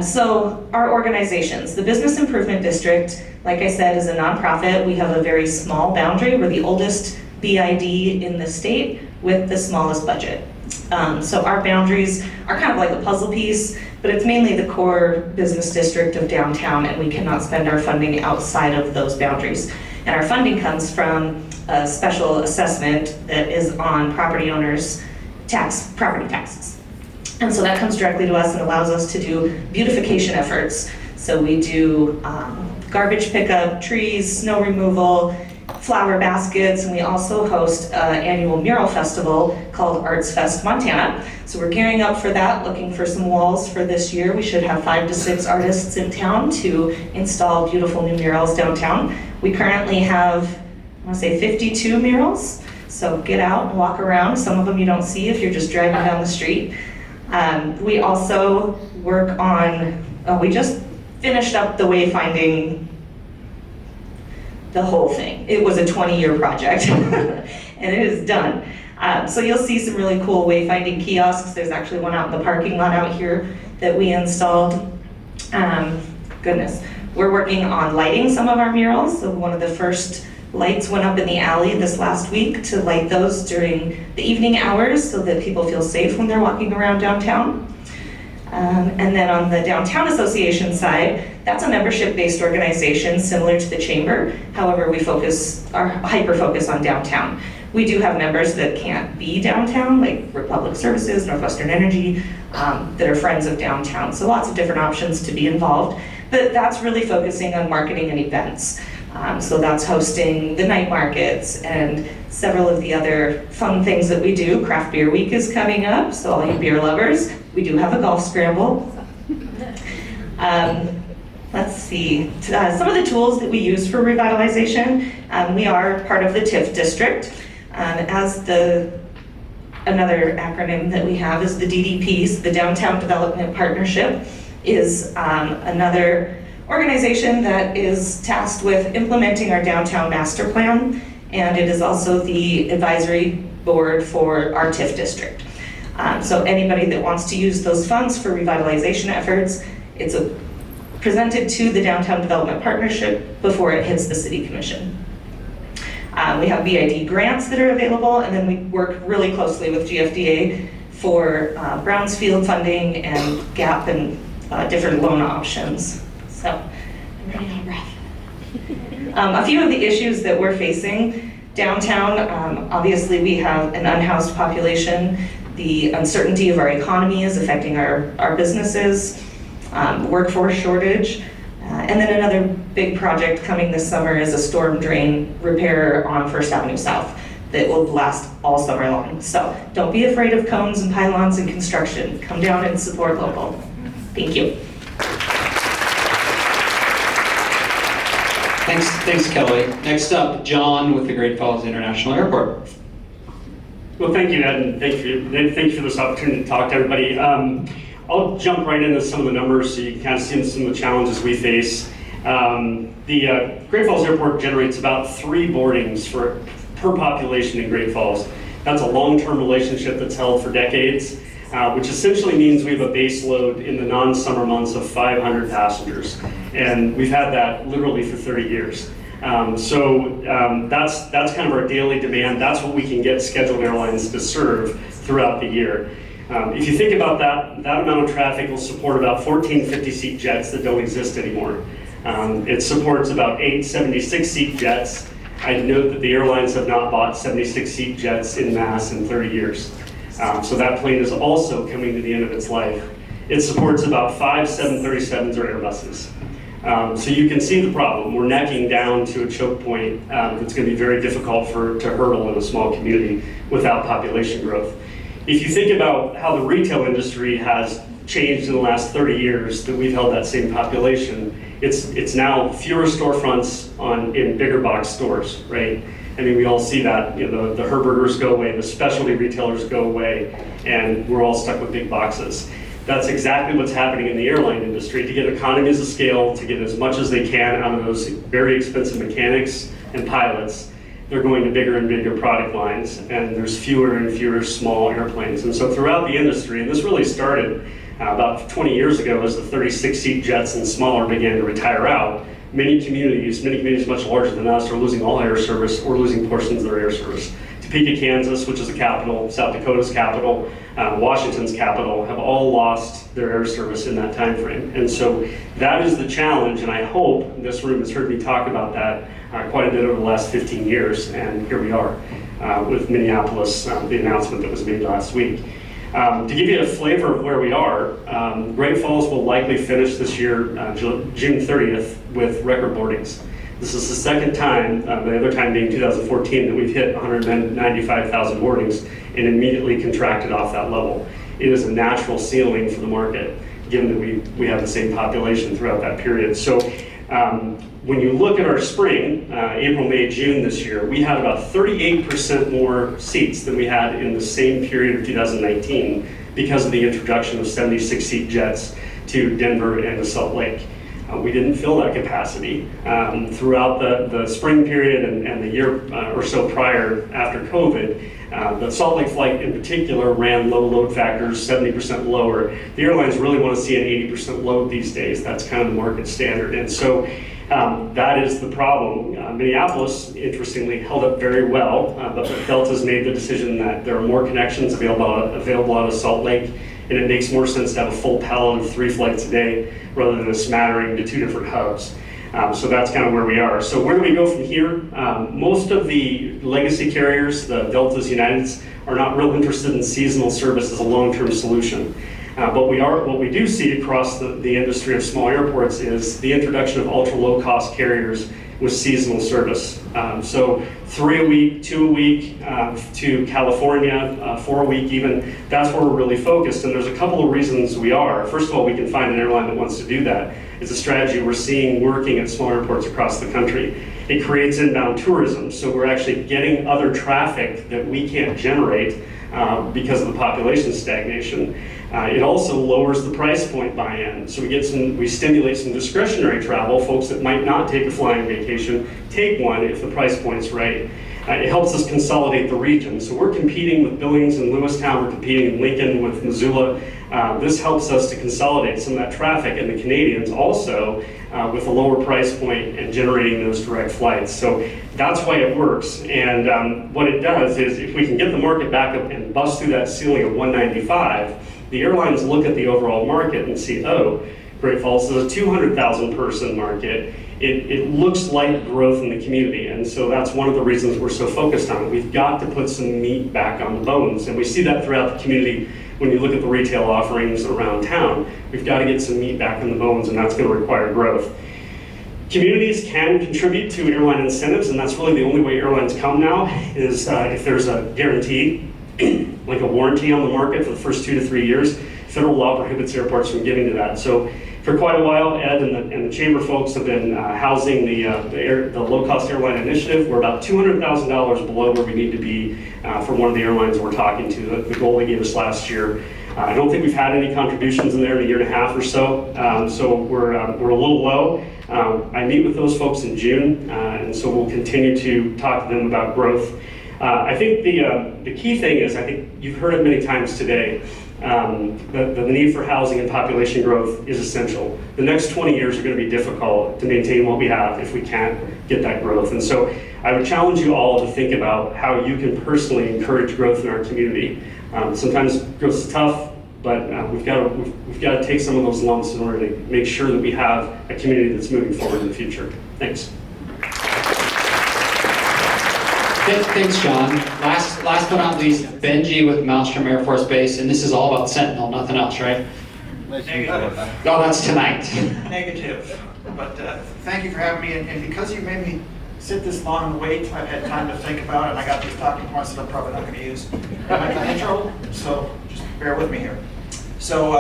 So our organizations, the Business Improvement District, like I said, is a nonprofit. We have a very small boundary. We're the oldest BID in the state with the smallest budget. So our boundaries are kind of like a puzzle piece, but it's mainly the core business district of downtown, and we cannot spend our funding outside of those boundaries. And our funding comes from a special assessment that is on property owners' property taxes. And so that comes directly to us and allows us to do beautification efforts. So we do garbage pickup, trees, snow removal, flower baskets, and we also host an annual mural festival called Arts Fest Montana. So we're gearing up for that, looking for some walls for this year. We should have 5 to 6 artists in town to install beautiful new murals downtown. We currently have, I want to say 52 murals. So get out and walk around. Some of them you don't see if you're just driving down the street. We also work on, we just finished up the wayfinding, the whole thing. It was a 20-year project and it is done. So you'll see some really cool wayfinding kiosks. There's actually one out in the parking lot out here that we installed. Goodness. We're working on lighting some of our murals. So one of the first lights went up in the alley this last week to light those during the evening hours so that people feel safe when they're walking around downtown. And then on the Downtown Association side, that's a membership-based organization similar to the Chamber. However, we are hyper-focused on downtown. We do have members that can't be downtown, like Republic Services, Northwestern Energy, that are friends of downtown. So lots of different options to be involved. But that's really focusing on marketing and events. So that's hosting the night markets and several of the other fun things that we do. Craft Beer Week is coming up, so all you beer lovers, we do have a golf scramble. Let's see, some of the tools that we use for revitalization. We are part of the TIF district. Another acronym that we have is the DDPs, the Downtown Development Partnership, is another organization that is tasked with implementing our downtown master plan, and it is also the advisory board for our TIF district. So anybody that wants to use those funds for revitalization efforts, it's a presented to the Downtown Development Partnership before it hits the City Commission. We have BID grants that are available, and then we work really closely with GFDA for Brownsfield funding and GAP and different loan options. So I'm running out of breath. A few of the issues that we're facing downtown, obviously we have an unhoused population. The uncertainty of our economy is affecting our businesses, workforce shortage, and then another big project coming this summer is a storm drain repair on First Avenue South that will last all summer long. So don't be afraid of cones and pylons and construction. Come down and support local. Thank you. Thanks, Kelly. Next up, John with the Great Falls International Airport. Well, thank you, Ed, and thank you for this opportunity to talk to everybody. I'll jump right into some of the numbers so you can kind of see some of the challenges we face. The Great Falls Airport generates about 3 boardings per population in Great Falls. That's a long-term relationship that's held for decades, which essentially means we have a base load in the non-summer months of 500 passengers. And we've had that literally for 30 years. That's kind of our daily demand. That's what we can get scheduled airlines to serve throughout the year. If you think about that amount of traffic will support about 14 50-seat jets that don't exist anymore. It supports about 8 76-seat jets. I'd note that the airlines have not bought 76-seat jets en masse in 30 years. So that plane is also coming to the end of its life. It supports about 5 737s or Airbuses. So you can see the problem. We're necking down to a choke point that's going to be very difficult to hurdle in a small community without population growth. If you think about how the retail industry has changed in the last 30 years that we've held that same population, it's now fewer storefronts in bigger box stores, right? I mean, we all see that. You know, the Herbergers go away, the specialty retailers go away, and we're all stuck with big boxes. That's exactly what's happening in the airline industry. To get economies of scale, to get as much as they can out of those very expensive mechanics and pilots, they're going to bigger and bigger product lines, and there's fewer and fewer small airplanes. And so throughout the industry, and this really started about 20 years ago as the 36-seat jets and smaller began to retire out, many communities much larger than us are losing all air service or losing portions of their air service. Topeka, Kansas, which is the capital, South Dakota's capital, Washington's capital, have all lost their air service in that time frame. And so that is the challenge, and I hope this room has heard me talk about that quite a bit over the last 15 years, and here we are with Minneapolis, the announcement that was made last week. To give you a flavor of where we are, Great Falls will likely finish this year, June 30th, with record boardings. This is the second time, the other time being 2014, that we've hit 195,000 boardings and immediately contracted off that level. It is a natural ceiling for the market, given that we have the same population throughout that period. So when you look at our spring, April, May, June this year, we had about 38% more seats than we had in the same period of 2019 because of the introduction of 76-seat jets to Denver and to Salt Lake. We didn't fill that capacity. Throughout the spring period and the year or so prior after COVID, the Salt Lake flight in particular ran low load factors, 70% lower. The airlines really want to see an 80% load these days. That's kind of the market standard. And so that is the problem. Minneapolis, interestingly, held up very well, but Delta's made the decision that there are more connections available out of Salt Lake, and it makes more sense to have a full pallet of 3 flights a day rather than a smattering to 2 different hubs. So that's kind of where we are. So where do we go from here? Most of the legacy carriers, the Deltas, Uniteds, are not real interested in seasonal service as a long-term solution. But what we do see across the industry of small airports is the introduction of ultra-low-cost carriers with seasonal service. So 3 a week, 2 a week, to California, 4 a week even, that's where we're really focused. And there's a couple of reasons we are. First of all, we can find an airline that wants to do that. It's a strategy we're seeing working at small airports across the country. It creates inbound tourism, so we're actually getting other traffic that we can't generate because of the population stagnation. It also lowers the price point buy-in, so we stimulate some discretionary travel. Folks that might not take a flying vacation take one if the price point's right. It helps us consolidate the region. So we're competing with Billings and Lewistown, we're competing in Lincoln with Missoula. This helps us to consolidate some of that traffic, and the Canadians also with a lower price point and generating those direct flights. So that's why it works. And what it does is if we can get the market back up and bust through that ceiling of 195, the airlines look at the overall market and see, oh, Great Falls is a 200,000 person market. It looks like growth in the community, and so that's one of the reasons we're so focused on it. We've got to put some meat back on the bones, and we see that throughout the community when you look at the retail offerings around town. We've got to get some meat back in the bones, and that's going to require growth. Communities can contribute to airline incentives, and that's really the only way airlines come now, is if there's a guarantee, like a warranty on the market for the first 2 to 3 years. Federal law prohibits airports from giving to that. So for quite a while, Ed and the Chamber folks have been housing the low-cost airline initiative. We're about $200,000 below where we need to be for one of the airlines we're talking to, the goal they gave us last year. I don't think we've had any contributions in there in a year and a half or so, so we're a little low. I meet with those folks in June, and so we'll continue to talk to them about growth. I think the key thing is, I think you've heard it many times today, the need for housing and population growth is essential. The next 20 years are going to be difficult to maintain what we have if we can't get that growth. And so I would challenge you all to think about how you can personally encourage growth in our community. Sometimes growth is tough, but we've got to take some of those lumps in order to make sure that we have a community that's moving forward in the future. Thanks. Thanks, John. Last but not least, Benji with Malmstrom Air Force Base, and this is all about Sentinel, nothing else, right? Negative. No, that's tonight. Negative. But thank you for having me, and because you made me sit this long and wait, I've had time to think about it, and I got these talking points that I'm probably not going to use in my intro, so just bear with me here. So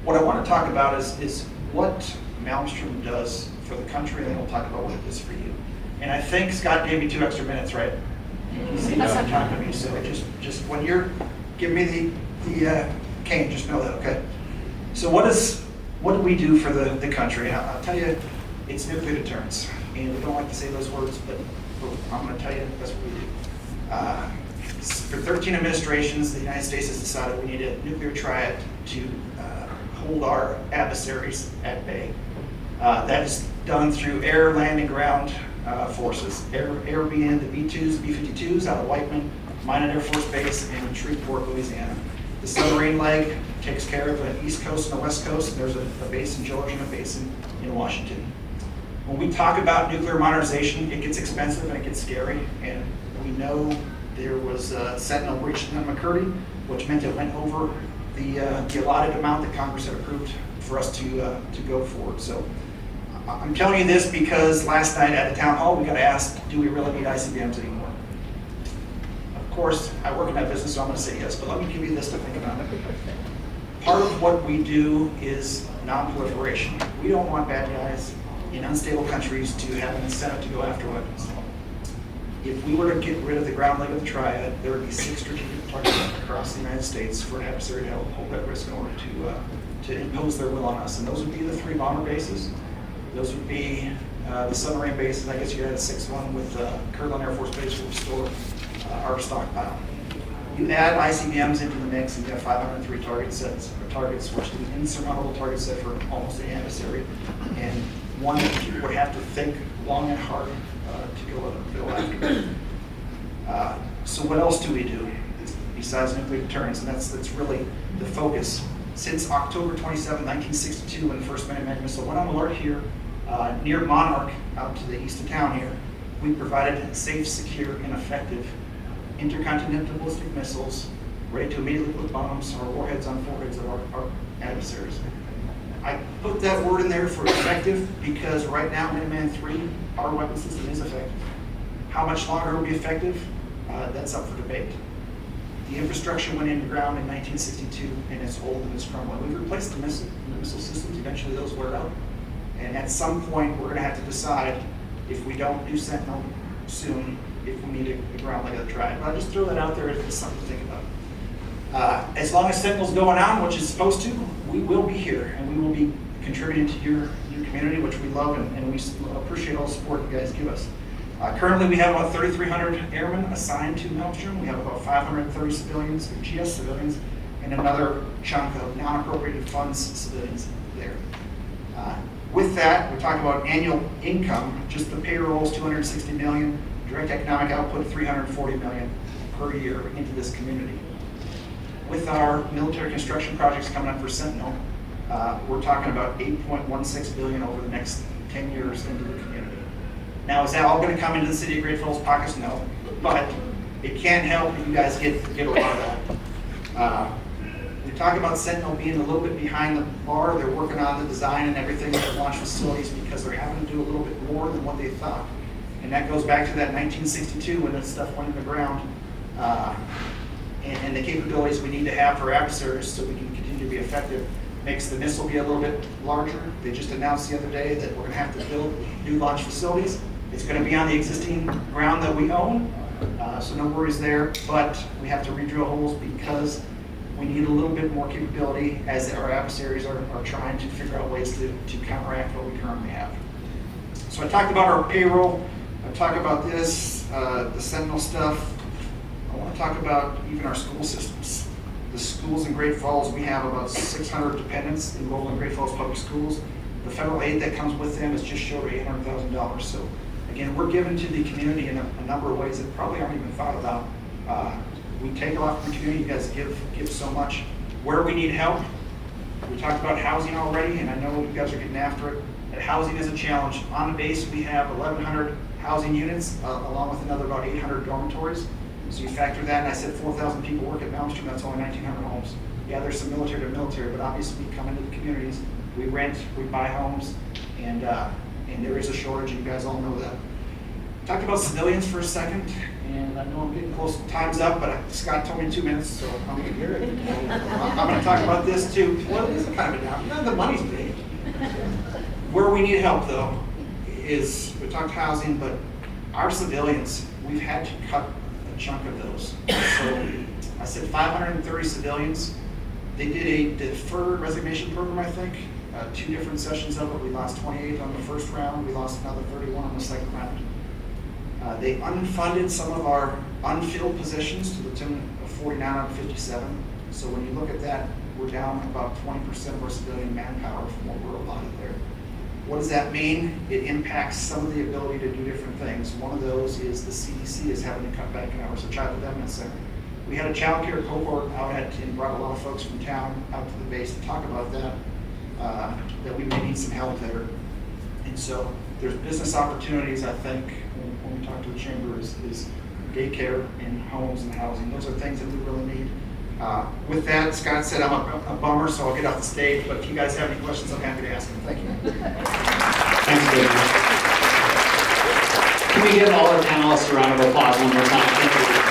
what I want to talk about is what Malmstrom does for the country, and then we'll talk about what it does for you. And I think Scott gave me 2 extra minutes, right? You see that time to me, so just when you're giving me the cane, just know that, okay? So what do we do for the country? And I'll tell you, it's nuclear deterrence. And we don't like to say those words, but I'm going to tell you that's what we do. For 13 administrations, the United States has decided we need a nuclear triad to hold our adversaries at bay. That is done through air, land, and ground forces. Air being the B-2s, B-52s out of Whiteman, Minot Air Force Base in Shreveport, Louisiana. The submarine leg takes care of the East Coast and the West Coast, and there's a base in Georgia and a base in Washington. When we talk about nuclear modernization, it gets expensive and it gets scary, and we know there was Sentinel breached in McCurdy, which meant it went over the allotted amount that Congress had approved for us to go forward. So I'm telling you this because last night at the town hall, we got asked, do we really need ICBMs anymore? Of course, I work in that business, so I'm going to say yes, but let me give you this to think about. Part of what we do is non-proliferation. We don't want bad guys in unstable countries to have an incentive to go after weapons. If we were to get rid of the ground leg of the triad, there would be 6 strategic targets across the United States for an adversary to hold at risk in order to impose their will on us. And those would be the 3 bomber bases. Those would be the submarine bases. I guess you had a 6th one with Kirtland Air Force Base where we store our stockpile. You add ICBMs into the mix and you have 503 targets, which is an insurmountable target set for almost any adversary, and one that you would have to think long and hard to go after. So what else do we do besides nuclear deterrence? And that's really the focus. Since October 27, 1962, when the first Minuteman missile went on alert here near Monarch, out to the east of town here, we provided safe, secure, and effective intercontinental ballistic missiles ready to immediately put bombs or warheads on foreheads of our adversaries. I put that word in there for effective because right now, Minuteman III, our weapon system is effective. How much longer it will be effective, that's up for debate. The infrastructure went into ground in 1962 and it's old and it's crumbling. We've replaced the missile systems, eventually those wear out. And at some point, we're going to have to decide if we don't do Sentinel soon, if we need a ground leg of the triad. But I just throw that out there as something to think about. As long as Sentinel's going on, which is supposed to, we will be here and we will be contributing to your community, which we love and we appreciate all the support you guys give us. Currently, we have about 3,300 airmen assigned to Luncheon. We have about 530 civilians, GS civilians, and another chunk of non-appropriated funds civilians there. With that, we're talking about annual income. Just the payroll is $260 million, direct economic output $340 million per year into this community. With our military construction projects coming up for Sentinel, we're talking about $8.16 billion over the next 10 years into the community. Now, is that all going to come into the city of Great Falls pockets? No, but it can't help that you guys get a lot of that. We talk about Sentinel being a little bit behind the bar. They're working on the design and everything of the launch facilities because they're having to do a little bit more than what they thought. And that goes back to that 1962 when this stuff went in the ground. And the capabilities we need to have for adversaries so we can continue to be effective makes the missile be a little bit larger. They just announced the other day that we're going to have to build new launch facilities. It's going to be on the existing ground that we own, so no worries there, but we have to re-drill holes because we need a little bit more capability as our adversaries are trying to figure out ways to counteract what we currently have. So I talked about our payroll, I talked about this, the Sentinel stuff. I want to talk about even our school systems. The schools in Great Falls, we have about 600 dependents enrolled in Great Falls Public Schools. The federal aid that comes with them is just short of $800,000. So again, we're given to the community in a number of ways that probably aren't even thought about. We take a lot from the community, you guys give so much. Where we need help, we talked about housing already, and I know you guys are getting after it. That housing is a challenge. On the base, we have 1,100 housing units, along with another about 800 dormitories. So you factor that, and I said 4,000 people work at Malmstrom, that's only 1,900 homes. Yeah, there's some military to military, but obviously we come into the communities, we rent, we buy homes, and there is a shortage, and you guys all know that. Talked about civilians for a second, and I know I'm getting close, time's up, but Scott told me 2 minutes, so I'm going to hear it. I'm going to talk about this too. Well, it is kind of a down. None of the money's big. Where we need help, though, is, we talked housing, but our civilians, we've had to cut a chunk of those. So I said 530 civilians. They did a deferred resignation program, I think. 2 different sessions of it. We lost 28 on the first round. We lost another 31 on the second round. They unfunded some of our unfilled positions to the tune of 49 out of 57. So when you look at that, we're down about 20% of our civilian manpower from what we're allotted there. What does that mean? It impacts some of the ability to do different things. One of those is the CDC is having to cut back hours. The Child Development Center. We had a child care cohort out and brought a lot of folks from town out to the base to talk about that, that we may need some help there. And so there's business opportunities, I think, when we talk to the chamber, is daycare and homes and housing. Those are things that we really need. With that, Scott said I'm a bummer, so I'll get off the stage, but if you guys have any questions, I'm happy to ask them. Thank you. Thanks, David. Can we give all our panelists a round of applause one more time? Thank you.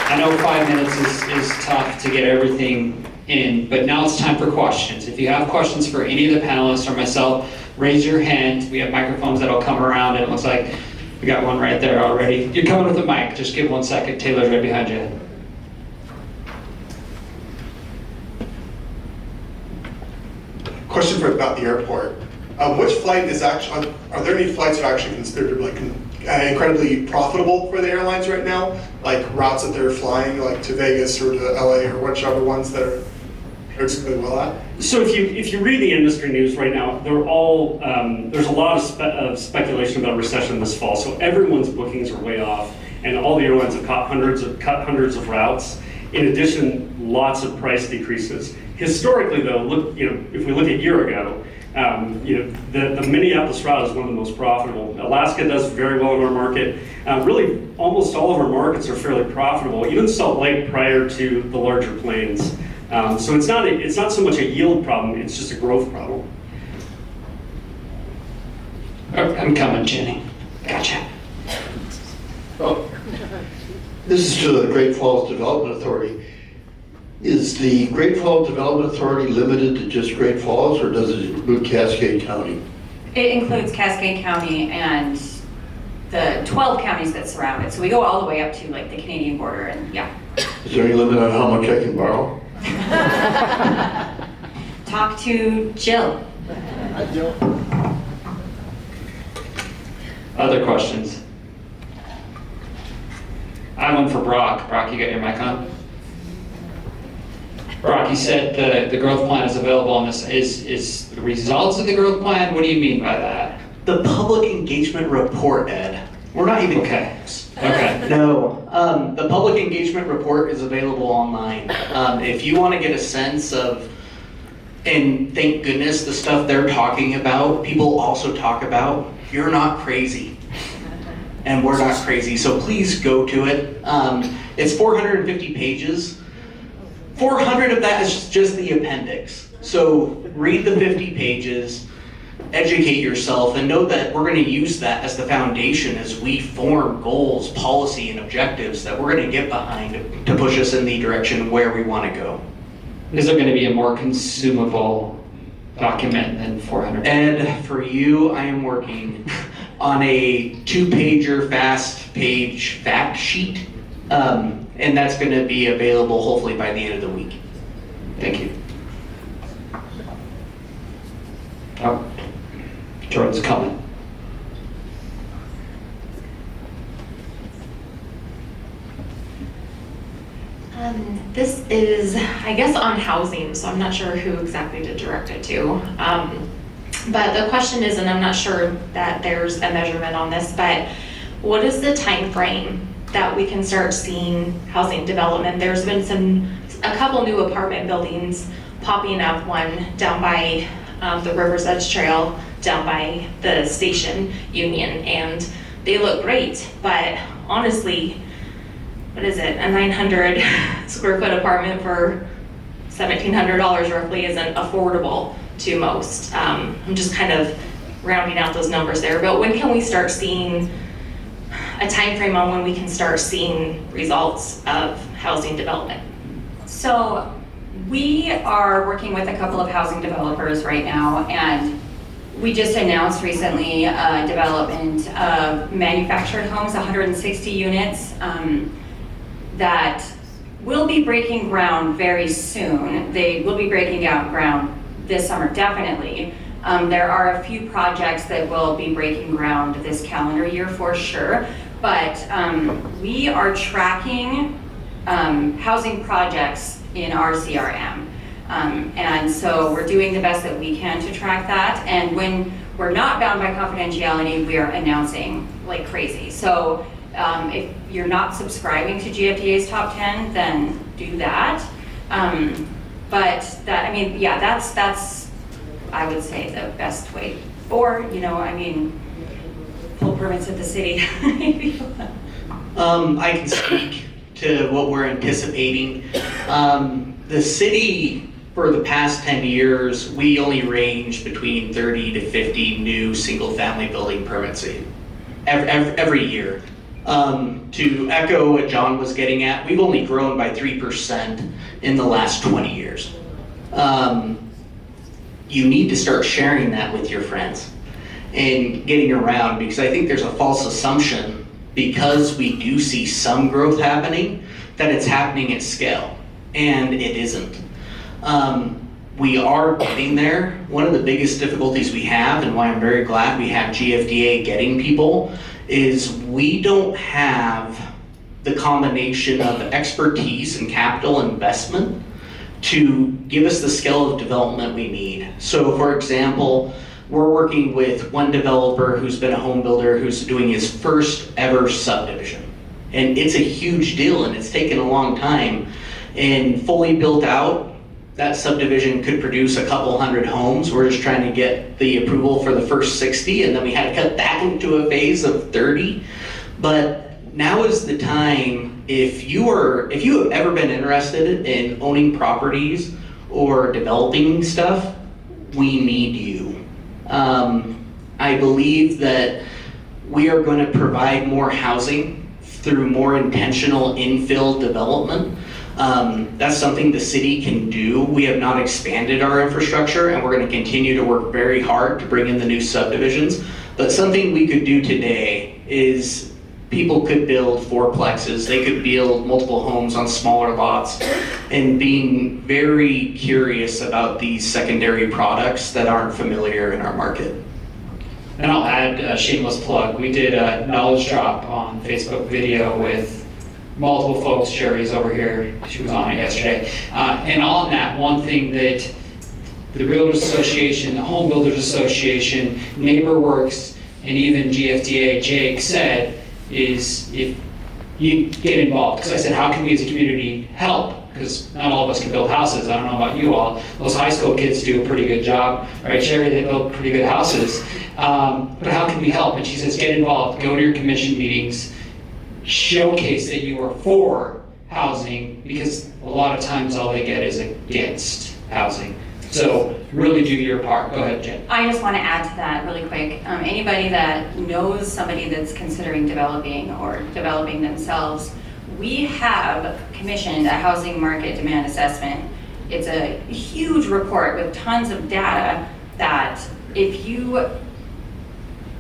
I know 5 minutes is tough to get everything in, but now it's time for questions. If you have questions for any of the panelists or myself, raise your hand. We have microphones that'll come around, and it looks like we got one right there already. You're coming with a mic. Just give 1 second. Taylor's right behind you. Question about the airport. Which flight is actually, are there any flights that are actually considered like incredibly profitable for the airlines right now? Like routes that they're flying like to Vegas or to LA or whichever ones that are particularly well at? So if you read the industry news right now, they're all there's a lot of speculation about recession this fall. So everyone's bookings are way off, and all the airlines have cut hundreds of routes. In addition, lots of price decreases. Historically, though, if we look a year ago, the Minneapolis route is one of the most profitable. Alaska does very well in our market. Really, almost all of our markets are fairly profitable. Even Salt Lake prior to the larger planes. So it's not so much a yield problem, it's just a growth problem. I'm coming, Jenny. Gotcha. Oh, this is to the Great Falls Development Authority. Is the Great Falls Development Authority limited to just Great Falls, or does it include Cascade County? It includes Cascade County and the 12 counties that surround it. So we go all the way up to like the Canadian border, and yeah. Is there any limit on how much I can borrow? Talk to Jill. Hi, Jill. Other questions? I have one for Brock. Brock, you got your mic on? Brock, you said the growth plan is available on this. Is the results of the growth plan, what do you mean by that? The public engagement report, Ed. We're not even Okay. Okay. No, the public engagement report is available online. If you want to get a sense of, and thank goodness the stuff they're talking about, people also talk about, you're not crazy. And we're not crazy, so please go to it. It's 450 pages. 400 of that is just the appendix. So read the 50 pages, educate yourself, and know that we're going to use that as the foundation as we form goals, policy, and objectives that we're going to get behind to push us in the direction where we want to go. Is there going to be a more consumable document than 400? And for you, I am working on a 2-pager fast page fact sheet, and that's going to be available hopefully by the end of the week. Thank you. Oh, Jordan's coming. This is, I guess, on housing, so I'm not sure who exactly to direct it to. But the question is, and I'm not sure that there's a measurement on this, but what is the time frame that we can start seeing housing development? There's been a couple new apartment buildings popping up, one down by the River's Edge Trail, down by the station Union, and they look great, but honestly, what is it, a 900 square foot apartment for $1,700 roughly isn't affordable to most. I'm just kind of rounding out those numbers there, but when can we start seeing a time frame on when we can start seeing results of housing development? So we are working with a couple of housing developers right now, and we just announced recently a development of manufactured homes, 160 units, that will be breaking ground very soon. They will be breaking ground this summer, definitely. There are a few projects that will be breaking ground this calendar year for sure, but we are tracking housing projects in our CRM. And so we're doing the best that we can to track that. And when we're not bound by confidentiality, we are announcing like crazy. So if you're not subscribing to GFDA's top 10, then do that. But that, I mean, yeah, that's I would say the best way. Or, pull permits at the city. I can speak to what we're anticipating. The city, for the past 10 years, we only range between 30 to 50 new single-family building permits every year. To echo what John was getting at, we've only grown by 3% in the last 20 years. You need to start sharing that with your friends and getting around, because I think there's a false assumption, because we do see some growth happening, that it's happening at scale, and it isn't. We are getting there. One of the biggest difficulties we have, and why I'm very glad we have GFDA getting people, is we don't have the combination of expertise and capital investment to give us the scale of development we need. So for example, we're working with one developer who's been a home builder who's doing his first ever subdivision. And it's a huge deal, and it's taken a long time. And fully built out, that subdivision could produce a couple hundred homes. We're just trying to get the approval for the first 60, and then we had to cut that into a phase of 30. But now is the time, if you have ever been interested in owning properties or developing stuff, we need you. I believe that we are going to provide more housing through more intentional infill development. That's something the city can do. We have not expanded our infrastructure, and we're going to continue to work very hard to bring in the new subdivisions. But something we could do today is people could build fourplexes, they could build multiple homes on smaller lots, and being very curious about these secondary products that aren't familiar in our market. And I'll add a shameless plug. We did a knowledge drop on Facebook video with multiple folks. Sherry's over here. She was on it yesterday. And on that, one thing that the Realtors Association, the Home Builders Association, NeighborWorks, and even GFDA, Jake said, is if you get involved. Because I said, how can we as a community help? Because not all of us can build houses. I don't know about you all. Those high school kids do a pretty good job, right, Sherry? They build pretty good houses. But how can we help? And she says, get involved, go to your commission meetings, showcase that you are for housing, because a lot of times all they get is against housing. So really do your part. Go ahead, Jen. I just want to add to that really quick. Anybody that knows somebody that's considering developing or developing themselves, we have commissioned a housing market demand assessment. It's a huge report with tons of data that if you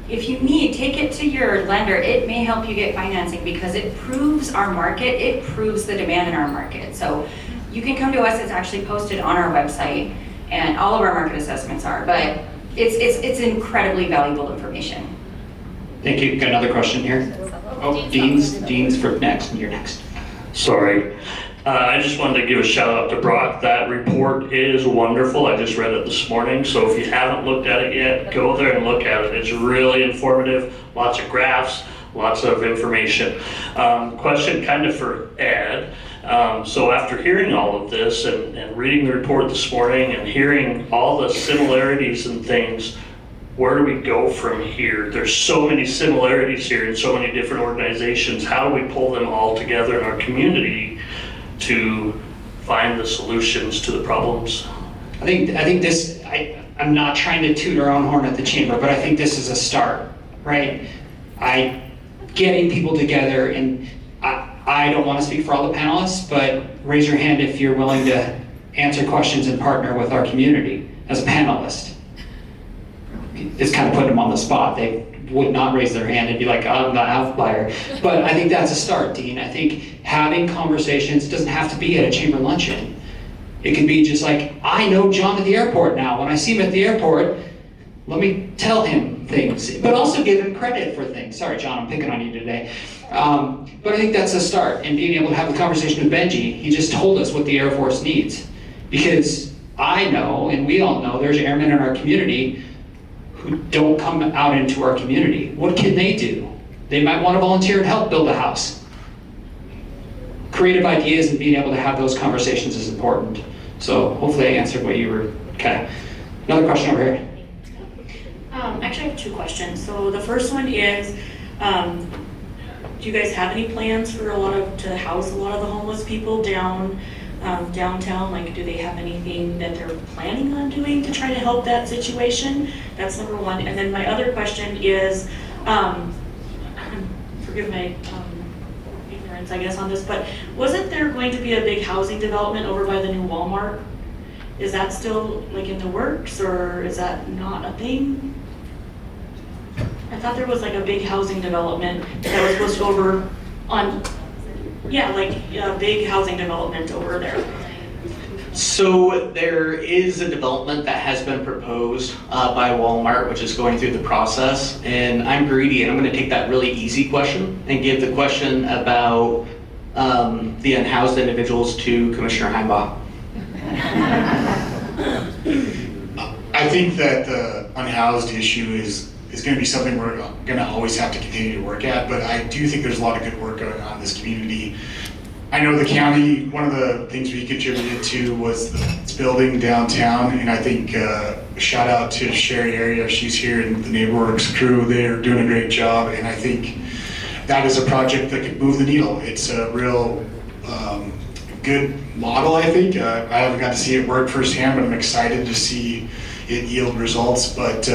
need, take it to your lender. It may help you get financing because it proves our market, it proves the demand in our market. So you can come to us, it's actually posted on our website, and all of our market assessments are, but it's incredibly valuable information. Thank you. Got another question here? Oh, Dean's for next, and you're next. Sorry. I just wanted to give a shout out to Brock. That report is wonderful. I just read it this morning. So if you haven't looked at it yet, go there and look at it. It's really informative. Lots of graphs, lots of information. Question kind of for Ed. So after hearing all of this and reading the report this morning and hearing all the similarities and things, where do we go from here? There's so many similarities here in so many different organizations. How do we pull them all together in our community to find the solutions to the problems? I think this, I'm not trying to toot our own horn at the chamber, but I think this is a start, right? Getting people together, and I don't want to speak for all the panelists, but raise your hand if you're willing to answer questions and partner with our community as a panelist. It's kind of putting them on the spot. They would not raise their hand and be like, I'm the outlier. But I think that's a start, Dean. I think having conversations doesn't have to be at a chamber luncheon. It can be just like, I know John at the airport now. When I see him at the airport, let me tell him things, but also give him credit for things. Sorry, John, I'm picking on you today. But I think that's a start, and being able to have a conversation with Benji. He just told us what the Air Force needs. Because I know, and we all know, there's airmen in our community who don't come out into our community. What can they do? They might want to volunteer and help build a house. Creative ideas and being able to have those conversations is important. So hopefully I answered what you were, okay. Another question over here. Actually, I have two questions. So the first one is, do you guys have any plans for to house a lot of the homeless people downtown? Like, do they have anything that they're planning on doing to try to help that situation? That's number one. And then my other question is, forgive my ignorance, I guess, on this, but wasn't there going to be a big housing development over by the new Walmart? Is that still like in the works, or is that not a thing? I thought there was like a big housing development that was supposed to go over on, yeah, like a big housing development over there. So there is a development that has been proposed by Walmart, which is going through the process. And I'm greedy, and I'm going to take that really easy question and give the question about the unhoused individuals to Commissioner Heimbach. I think that the unhoused issue is going to be something we're going to always have to continue to work at, but I do think there's a lot of good work going on in this community. I know the county, one of the things we contributed to was this building downtown, and I think shout out to Sherry Area, she's here, and the NeighborWorks crew, they're doing a great job, and I think that is a project that could move the needle. It's a real good model, I think. I haven't got to see it work firsthand, but I'm excited to see it yield results. But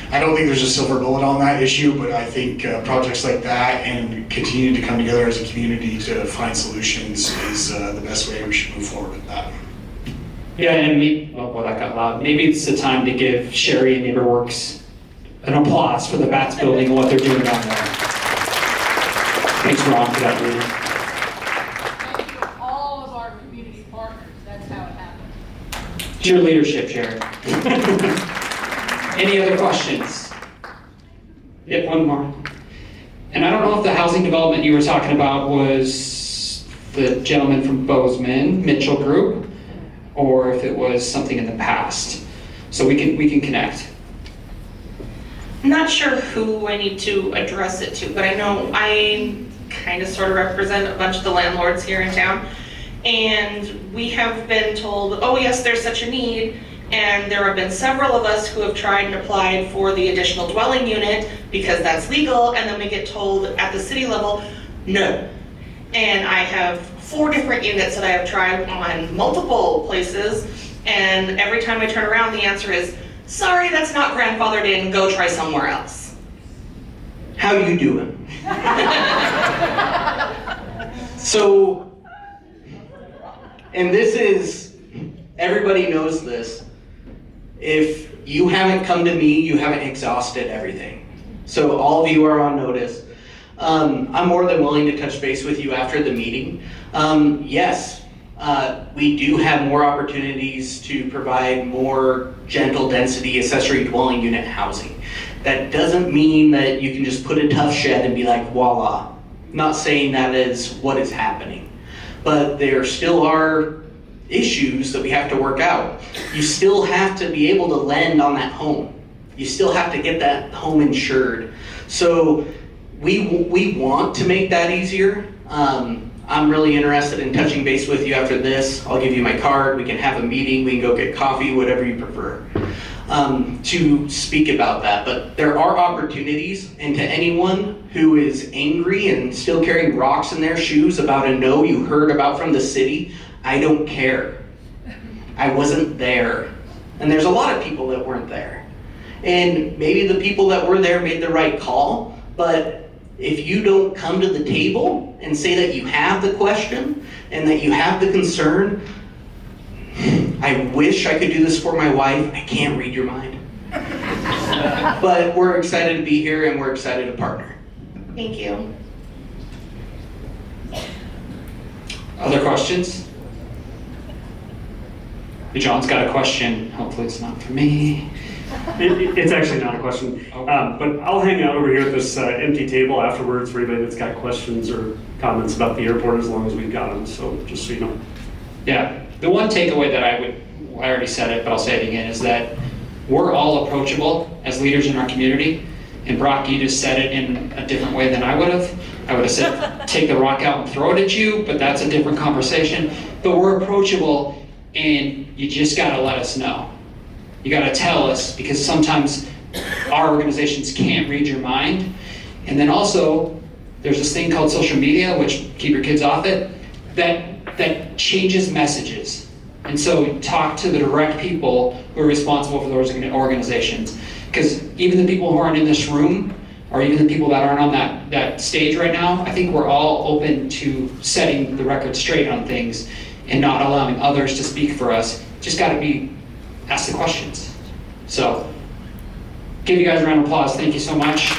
I don't think there's a silver bullet on that issue, but I think projects like that and continuing to come together as a community to find solutions is the best way we should move forward with that. Yeah, and that got loud. Maybe it's the time to give Sherry and NeighborWorks an applause for the Bats building and what they're doing down there. Thanks, Ron, for that lead. Thank you, all of our community partners. That's how it happened. It's your leadership, Sharon. Any other questions? Yep, one more. And I don't know if the housing development you were talking about was the gentleman from Bozeman, Mitchell Group, or if it was something in the past. So we can connect. I'm not sure who I need to address it to, but I know I kind of sort of represent a bunch of the landlords here in town. And we have been told, oh yes, there's such a need. And there have been several of us who have tried and applied for the additional dwelling unit because that's legal. And then we get told at the city level, no. And I have 4 different units that I have tried on multiple places. And every time I turn around, the answer is, sorry, that's not grandfathered in, go try somewhere else. How you doing? So, and this is, everybody knows this. If you haven't come to me, you haven't exhausted everything. So all of you are on notice. I'm more than willing to touch base with you after the meeting. Yes, we do have more opportunities to provide more gentle density accessory dwelling unit housing. That doesn't mean that you can just put a tough shed and be like, voila. I'm not saying that is what is happening, but there still are issues that we have to work out. You still have to be able to lend on that home. You still have to get that home insured. So we want to make that easier. I'm really interested in touching base with you after this. I'll give you my card. We can have a meeting. We can go get coffee, whatever you prefer, to speak about that. But there are opportunities, and to anyone who is angry and still carrying rocks in their shoes about a no you heard about from the city, I don't care. I wasn't there. And there's a lot of people that weren't there. And maybe the people that were there made the right call, but if you don't come to the table and say that you have the question and that you have the concern, I wish I could do this for my wife. I can't read your mind. But we're excited to be here and we're excited to partner. Thank you. Other questions? John's got a question. Hopefully it's not for me. It's actually not a question, but I'll hang out over here at this empty table afterwards for anybody that's got questions or comments about the airport as long as we've got them, so just so you know. Yeah, the one takeaway that I already said it, but I'll say it again, is that we're all approachable as leaders in our community, and Brock, you just said it in a different way than I would have. I would have said, take the rock out and throw it at you, but that's a different conversation. But we're approachable, and you just gotta let us know. You gotta tell us, because sometimes our organizations can't read your mind. And then also, there's this thing called social media, which keep your kids off it, that changes messages. And so talk to the direct people who are responsible for those organizations. Because even the people who aren't in this room, or even the people that aren't on that stage right now, I think we're all open to setting the record straight on things and not allowing others to speak for us. Just gotta ask the questions. So, give you guys a round of applause. Thank you so much.